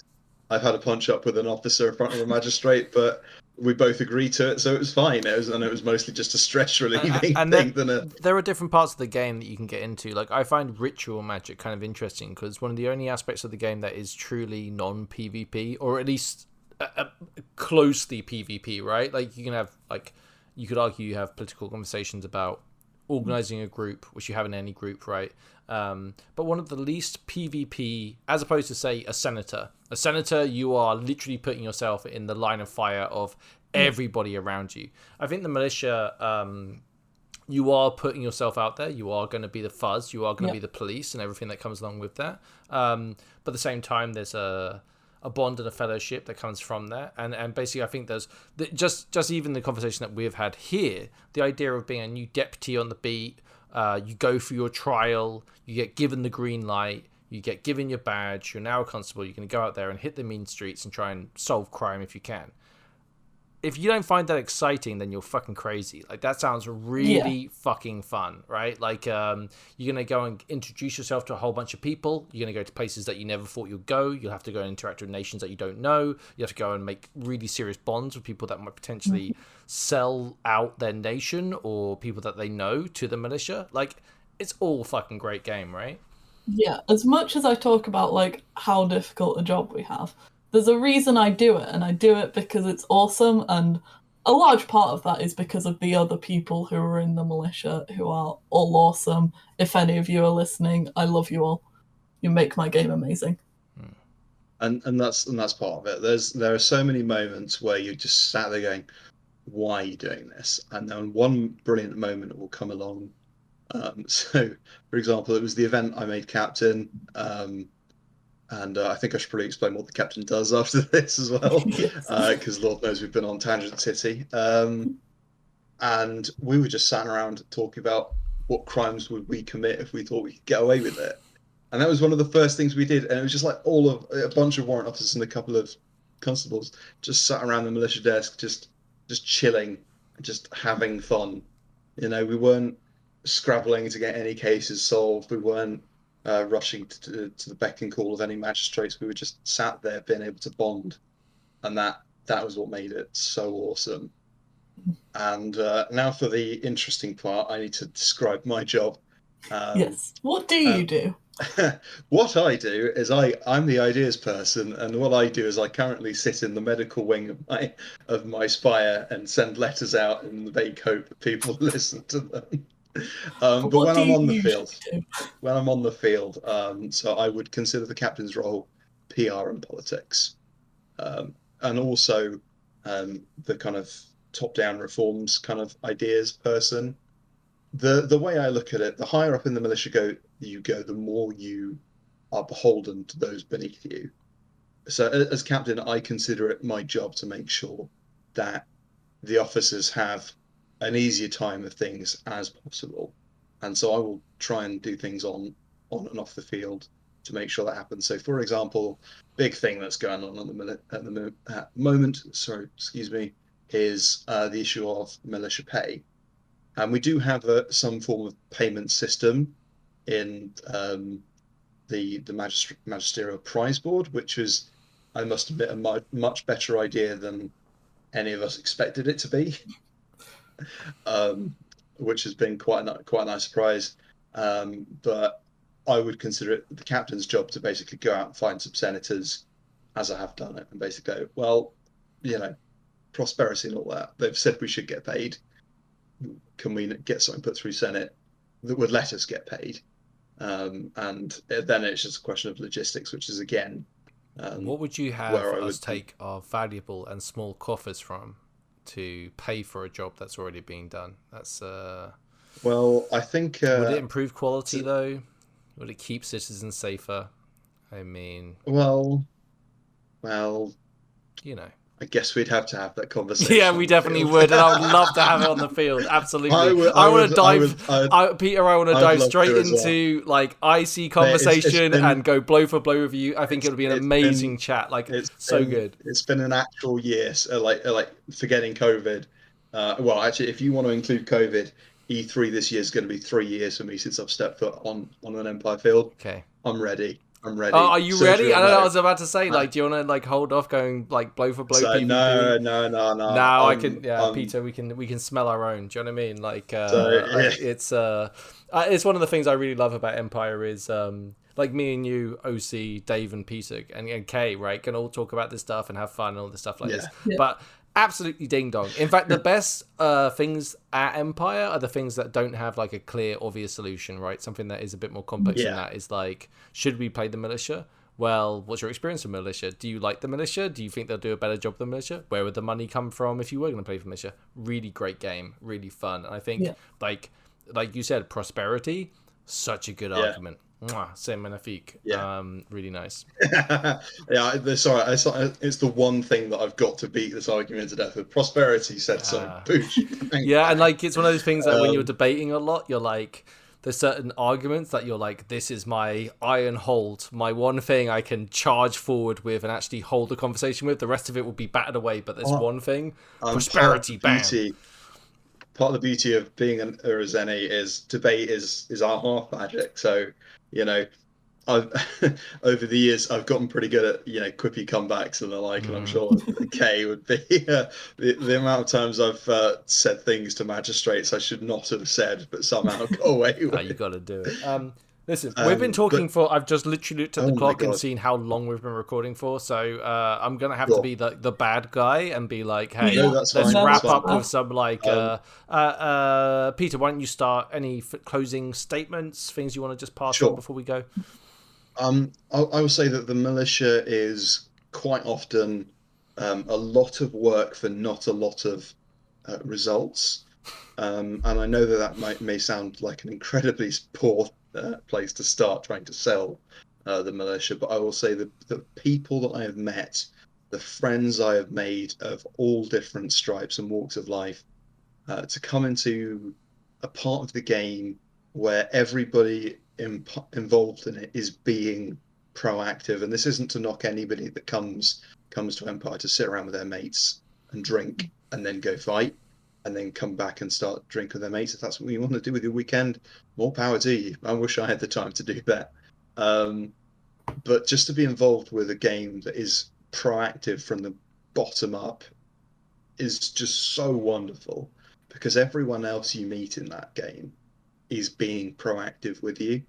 a punch up with an officer in front of a magistrate, but we both agreed to it, so it was fine. It was mostly just a stress relieving thing. There are different parts of the game that you can get into. Like, I find ritual magic kind of interesting because one of the only aspects of the game that is truly non-PvP, or at least closely PvP, right? Like, you can have, like, you could argue you have political conversations about organizing a group, which you have in any group, right? But one of the least PvP, as opposed to, say, a senator, you are literally putting yourself in the line of fire of everybody around you. I think the militia, you are putting yourself out there. You are going to be the fuzz. You are going to be the police and everything that comes along with that. But at the same time, there's a a bond and a fellowship that comes from that. And basically, I think there's just even the conversation that we've had here, the idea of being a new deputy on the beat, you go for your trial, you get given the green light, you get given your badge, you're now a constable, you're going to go out there and hit the mean streets and try and solve crime if you can. If you don't find that exciting, then you're fucking crazy. Like, that sounds really fucking fun, right? Like, you're going to go and introduce yourself to a whole bunch of people. You're going to go to places that you never thought you'd go. You'll have to go and interact with nations that you don't know. You have to go and make really serious bonds with people that might potentially sell out their nation or people that they know to the militia. Like, it's all fucking great game, right? Yeah, as much as I talk about, like, how difficult a job we have, there's a reason I do it, and I do it because it's awesome, and a large part of that is because of the other people who are in the militia, who are all awesome. If any of you are listening, I love you all. You make my game amazing. And that's part of it. There are so many moments where you just sat there going, why are you doing this? And then one brilliant moment will come along. So, for example, it was the event I made captain. And I think I should probably explain what the captain does after this as well, because Lord knows we've been on Tangent City. And we were just sat around talking about what crimes would we commit if we thought we could get away with it. And that was one of the first things we did. And it was just like a bunch of warrant officers and a couple of constables just sat around the militia desk, just chilling, just having fun. You know, we weren't scrabbling to get any cases solved. We weren't rushing to the beck and call of any magistrates. We were just sat there being able to bond, and that was what made it so awesome. And now for the interesting part, I need to describe my job. Yes. What do you do? What I do is I'm the ideas person, and what I do is I currently sit in the medical wing of my spire and send letters out in the vague hope that people listen to them. But when I'm on the field, so I would consider the captain's role PR and politics, and also the kind of top-down reforms kind of ideas person. The way I look at it, the higher up in the militia you go, the more you are beholden to those beneath you. So as captain, I consider it my job to make sure that the officers have an easier time of things as possible, and so I will try and do things on and off the field to make sure that happens. So, for example, big thing that's going on at the moment, is the issue of militia pay, and we do have some form of payment system in the magisterial prize board, which is, I must admit, a much better idea than any of us expected it to be. Which has been quite a nice surprise. But I would consider it the captain's job to basically go out and find some senators, as I have done it, and basically go, well, you know, prosperity and all that. They've said we should get paid. Can we get something put through Senate that would let us get paid? And then it's just a question of logistics, which is again, what would you have us take our valuable and small coffers from to pay for a job that's already being done? That's well, I think would it improve quality though? Would it keep citizens safer? I mean, well, you know, I guess we'd have to have that conversation. Yeah, we definitely would, and I would love to have it on the field. Absolutely. I want to dive, Peter. I want to dive straight into like IC conversation and go blow for blow with you. I think it would be an amazing chat. Like, it's so good. It's been an actual year, so like forgetting COVID. Well, actually, if you want to include COVID, E3 this year is going to be 3 years for me since I've stepped foot on an Empire field. Okay, I'm ready. Oh, are you ready? I don't know. I was about to say, like, do you want to like hold off going like blow for blow? So, PvP? No. Now I can, Peter. We can smell our own. Do you know what I mean? Like, it's one of the things I really love about Empire is like me and you, OC, Dave, and Peter, and Kay, right, can all talk about this stuff and have fun and all this stuff like this. Yeah. But absolutely ding dong. In fact, the best things at Empire are the things that don't have like a clear, obvious solution, right? Something that is a bit more complex than that is like, should we play the militia? Well, what's your experience with militia? Do you like the militia? Do you think they'll do a better job than militia? Where would the money come from if you were going to play for militia? Really great game, really fun. And I think like you said, prosperity, such a good argument. Mwah, c'est magnifique. Yeah. Really nice. Sorry, it's the one thing that I've got to beat this argument to death with. Prosperity said so. Boosh. Yeah, and like it's one of those things that when you're Um, debating a lot, you're like, there's certain arguments that you're like, this is my iron hold, my one thing I can charge forward with and actually hold a conversation with. The rest of it will be battered away, but there's one thing, prosperity, bam. Part of the beauty of being an Urazeni is debate is our half magic. So, you know, I've over the years I've gotten pretty good at quippy comebacks and the like, and I'm sure Kay would be the amount of times I've said things to magistrates I should not have said, but somehow got away with. You got to do it. Listen, we've been talking for. I've just literally looked at the clock and seen how long we've been recording for. So I'm gonna have to be the bad guy and be like, "Hey, let's wrap up with some like." Peter, why don't you start? Any closing statements, things you want to just pass on before we go? I will say that the militia is quite often a lot of work for not a lot of results, and I know that may sound like an incredibly poor place to start trying to sell the militia, but I will say that the people that I have met, the friends I have made of all different stripes and walks of life, to come into a part of the game where everybody involved in it is being proactive, and this isn't to knock anybody that comes to Empire to sit around with their mates and drink and then go fight and then come back and start drinking with their mates. If that's what you want to do with your weekend, more power to you. I wish I had the time to do that. But just to be involved with a game that is proactive from the bottom up is just so wonderful, because everyone else you meet in that game is being proactive with you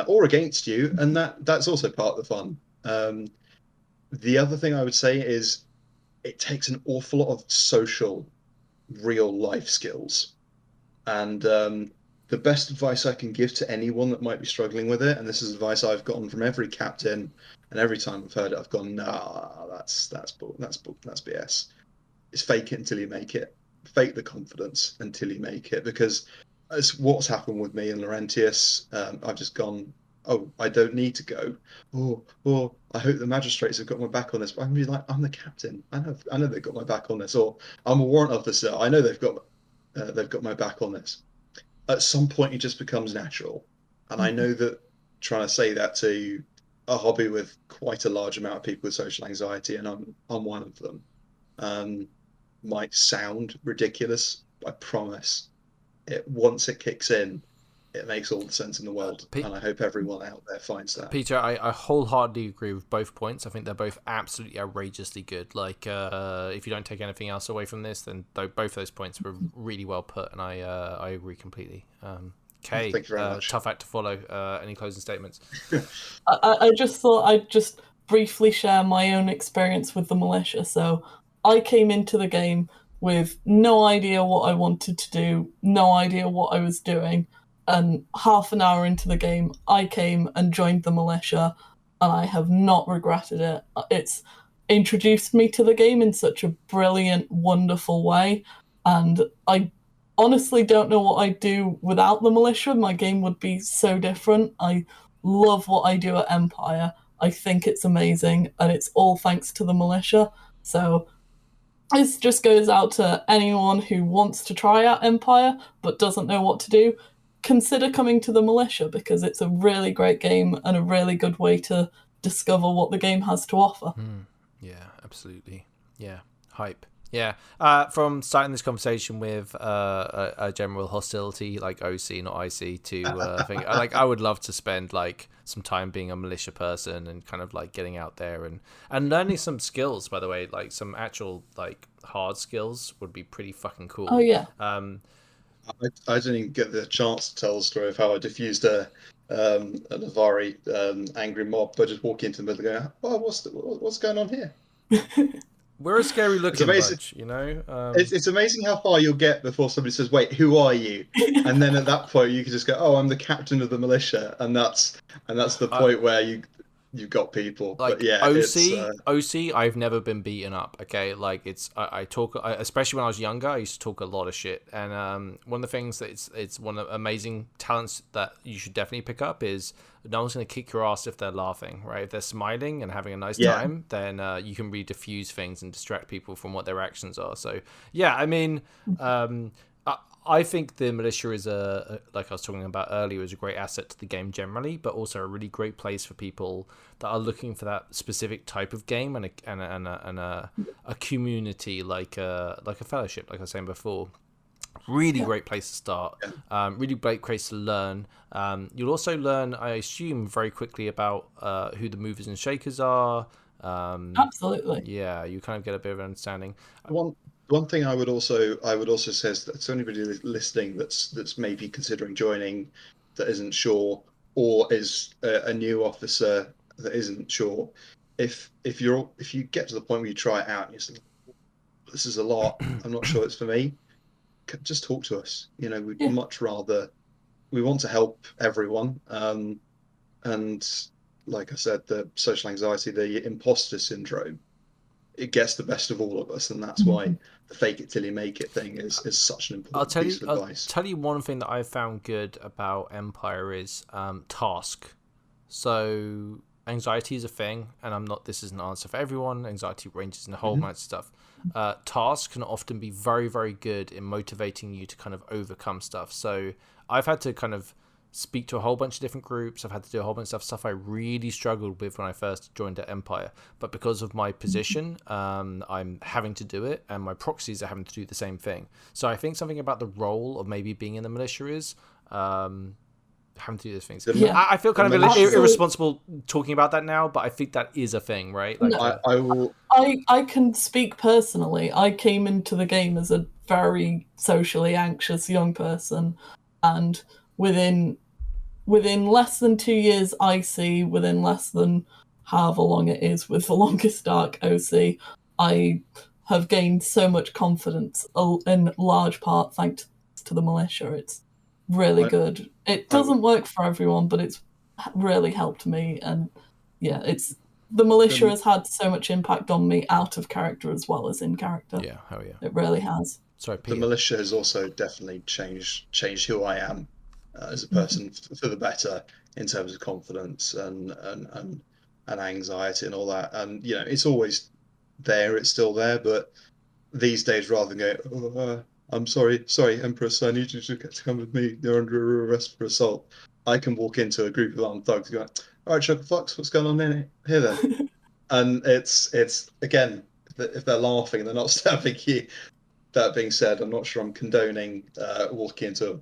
or against you, and that's also part of the fun. The other thing I would say is it takes an awful lot of social, real life skills, and the best advice I can give to anyone that might be struggling with it, and this is advice I've gotten from every captain, and every time I've heard it, I've gone, nah, that's BS. Is fake it until you make it. Fake the confidence until you make it, because as what's happened with me and Laurentius, I've just gone, oh, I don't need to go. Or I hope the magistrates have got my back on this. But I'm really like, I'm the captain. I know they've got my back on this. Or I'm a warrant officer. I know they've got my back on this. At some point, it just becomes natural. And I know that trying to say that to a hobby with quite a large amount of people with social anxiety, and I'm one of them, might sound ridiculous. I promise. Once it kicks in, it makes all the sense in the world, and I hope everyone out there finds that. Peter, I wholeheartedly agree with both points. I think they're both absolutely outrageously good. Like, if you don't take anything else away from this, then both those points were really well put, and I agree completely. Kay, thank you very much. Tough act to follow. Any closing statements? I just thought I'd just briefly share my own experience with the militia. So I came into the game with no idea what I wanted to do, no idea what I was doing. And half an hour into the game, I came and joined the militia, and I have not regretted it. It's introduced me to the game in such a brilliant, wonderful way, and I honestly don't know what I'd do without the militia. My game would be so different. I love what I do at Empire. I think it's amazing, and it's all thanks to the militia. So this just goes out to anyone who wants to try out Empire but doesn't know what to do. Consider coming to the militia, because it's a really great game and a really good way to discover what the game has to offer. Yeah, absolutely. Yeah, hype. Yeah, from starting this conversation with a general hostility like OC, not IC, to think like I would love to spend like some time being a militia person and kind of like getting out there and learning some skills. By the way, like some actual like hard skills would be pretty fucking cool. Oh yeah. I didn't even get the chance to tell the story of how I diffused a Navari angry mob by just walking into the middle and going, oh, what's going on here? We're a scary looking bunch, you know? It's amazing how far you'll get before somebody says, wait, who are you? And then at that point you can just go, oh, I'm the captain of the militia, and that's the point where you've got people. Like, but yeah, OC, I've never been beaten up. Okay, like I talk, especially when I was younger, I used to talk a lot of shit. And one of the things that it's one of the amazing talents that you should definitely pick up is no one's going to kick your ass if they're laughing, right? If they're smiling and having a nice Yeah. time, then you can really diffuse things and distract people from what their actions are. So yeah, I mean, I think the militia is like I was talking about earlier, is a great asset to the game generally, but also a really great place for people that are looking for that specific type of game and a community like a fellowship, like I was saying before. Really great place to start. Really great place to learn. You'll also learn, I assume, very quickly about who the movers and shakers are. Absolutely. Yeah, you kind of get a bit of an understanding. One thing I would also say is that to anybody listening that's maybe considering joining, that isn't sure, or is a new officer that isn't sure, if you get to the point where you try it out and you say, this is a lot, I'm not sure it's for me, just talk to us. You know, we'd much rather, we want to help everyone. And like I said, the social anxiety, the imposter syndrome, it gets the best of all of us, and that's why the fake it till you make it thing is such an important piece of advice. I'll tell you one thing that I've found good about Empire is task. So anxiety is a thing, and this is an answer for everyone. Anxiety ranges in a whole bunch of stuff. Tasks can often be very, very good in motivating you to kind of overcome stuff. So I've had to kind of speak to a whole bunch of different groups. I've had to do a whole bunch of stuff I really struggled with when I first joined at Empire. But because of my position, I'm having to do it, and my proxies are having to do the same thing. So I think something about the role of maybe being in the militia is having to do those things. Yeah. I feel kind of irresponsible talking about that now, but I think that is a thing, right? Like, I can speak personally. I came into the game as a very socially anxious young person, and within less than 2 years IC, within less than however long it is with the longest arc OC, I have gained so much confidence, in large part thanks to the militia. It's really good. It doesn't work for everyone, but it's really helped me. And yeah, the militia has had so much impact on me out of character as well as in character. Yeah, hell yeah. It really has. Sorry, Peter. The militia has also definitely changed who I am as a person for the better in terms of confidence and anxiety and all that. And you know, it's always there, it's still there, but these days, rather than go, I'm sorry, Empress, I need you to come with me, you're under arrest for assault, I can walk into a group of armed thugs and go, all right, Chuckle Fox, what's going on in here then? And it's again, if they're laughing and they're not stabbing you. That being said, I'm not sure I'm condoning walking into a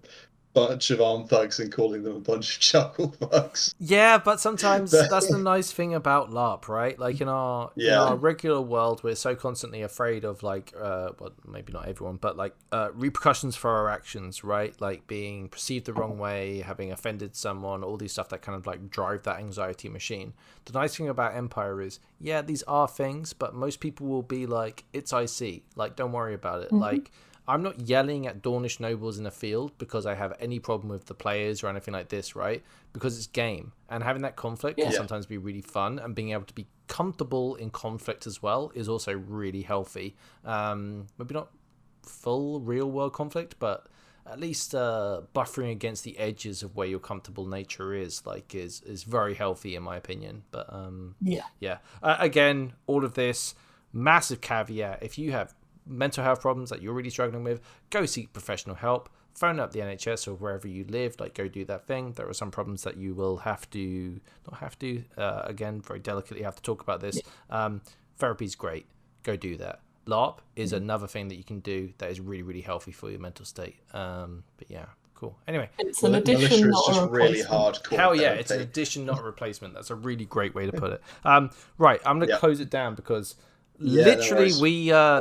bunch of armed thugs and calling them a bunch of chuckle thugs. Yeah, but sometimes that's the nice thing about LARP, right? Like in our regular world, we're so constantly afraid of like, well, maybe not everyone, but like repercussions for our actions, right? Like being perceived the wrong way, having offended someone, all these stuff that kind of like drive that anxiety machine. The nice thing about Empire is, yeah, these are things, but most people will be like, it's IC, like don't worry about it. Like, I'm not yelling at Dornish nobles in a field because I have any problem with the players or anything like this, right? Because it's game. And having that conflict can sometimes be really fun, and being able to be comfortable in conflict as well is also really healthy. Maybe not full real world conflict, but at least buffering against the edges of where your comfortable nature is very healthy in my opinion. But again, all of this, massive caveat, if you have mental health problems that you're really struggling with, go seek professional help. Phone up the NHS or wherever you live, like go do that thing. There are some problems that you will again, very delicately have to talk about this. Therapy's great, go do that. LARP is another thing that you can do that is really, really healthy for your mental state. But yeah, cool. Anyway, it's an addition, not a replacement. Really hardcore. Hell yeah, it's an addition, not a replacement. That's a really great way to put it. Right, I'm going to close it down because literally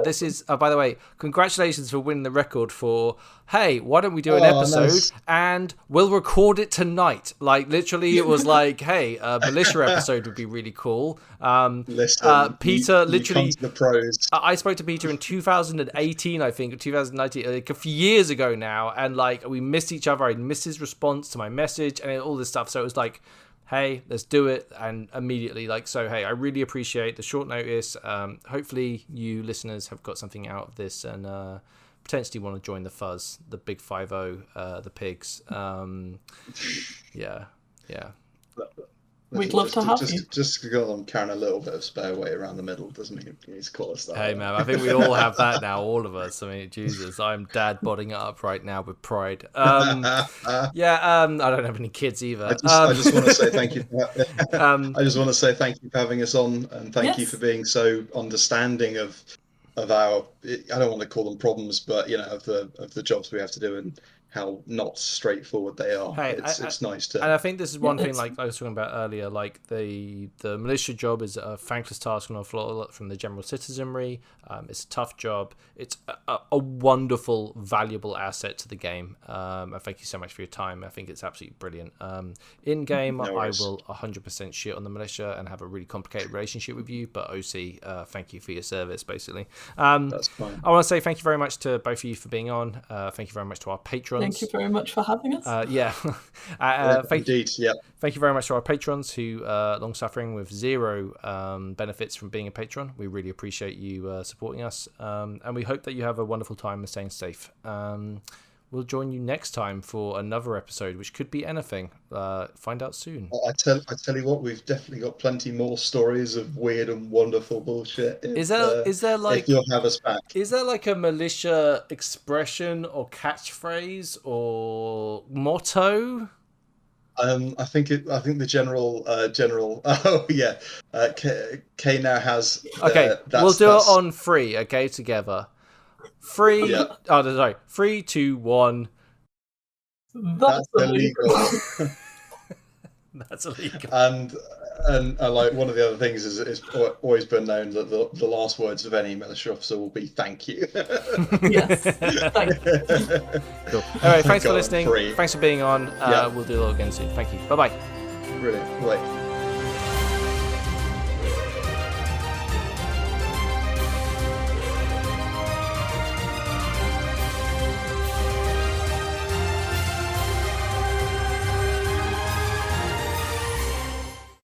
this is by the way, congratulations for winning the record for why don't we do an episode and we'll record it tonight. Like literally it was like, hey, a militia episode would be really cool. Listen, Peter, literally the pros. I spoke to Peter in 2018, I think, or 2019, like a few years ago now, and like we missed each other. I missed his response to my message and all this stuff, so it was like, hey, let's do it. And immediately, I really appreciate the short notice. Hopefully you listeners have got something out of this and potentially want to join the fuzz, the big 5-0, the pigs. Yeah. We'd love to have you. Just because I'm carrying a little bit of spare weight around the middle doesn't mean you need to call us that. Hey man, I think we all have that now, all of us. I mean, Jesus, I'm dad bodding it up right now with pride. I don't have any kids either. I just want to say thank you. I just want to say thank you for having us on, and thank you for being so understanding of our, I don't want to call them problems, but of the jobs we have to do and how not straightforward they are. Hey, it's nice to. And I think this is one thing, like I was talking about earlier, like the militia job is a thankless task, an awful lot from the general citizenry. It's a tough job. It's a wonderful, valuable asset to the game. I thank you so much for your time. I think it's absolutely brilliant. In game, I will 100% shit on the militia and have a really complicated relationship with you. But OC, thank you for your service, basically. That's fine. I want to say thank you very much to both of you for being on. Thank you very much to our patrons. Thank you very much for having us. Thank you very much to our patrons who are long suffering with zero benefits from being a patron. We really appreciate you supporting us, and we hope that you have a wonderful time and staying safe. We'll join you next time for another episode, which could be anything. Find out soon. I tell you what, we've definitely got plenty more stories of weird and wonderful bullshit. Is there like, if you'll have us back? Is there like a militia expression or catchphrase or motto? I think the general. Oh yeah, K now has. Okay, we'll do it on 3. Okay, together. 3. Yeah. Oh, sorry. 3, 2, 1. That's illegal. That's illegal. And like one of the other things is always been known that the last words of any militia officer will be "thank you." Yes. Thank you. Cool. All right. Thanks for listening. Thanks for being on. We'll do it all again soon. Thank you. Bye bye. Brilliant. Right.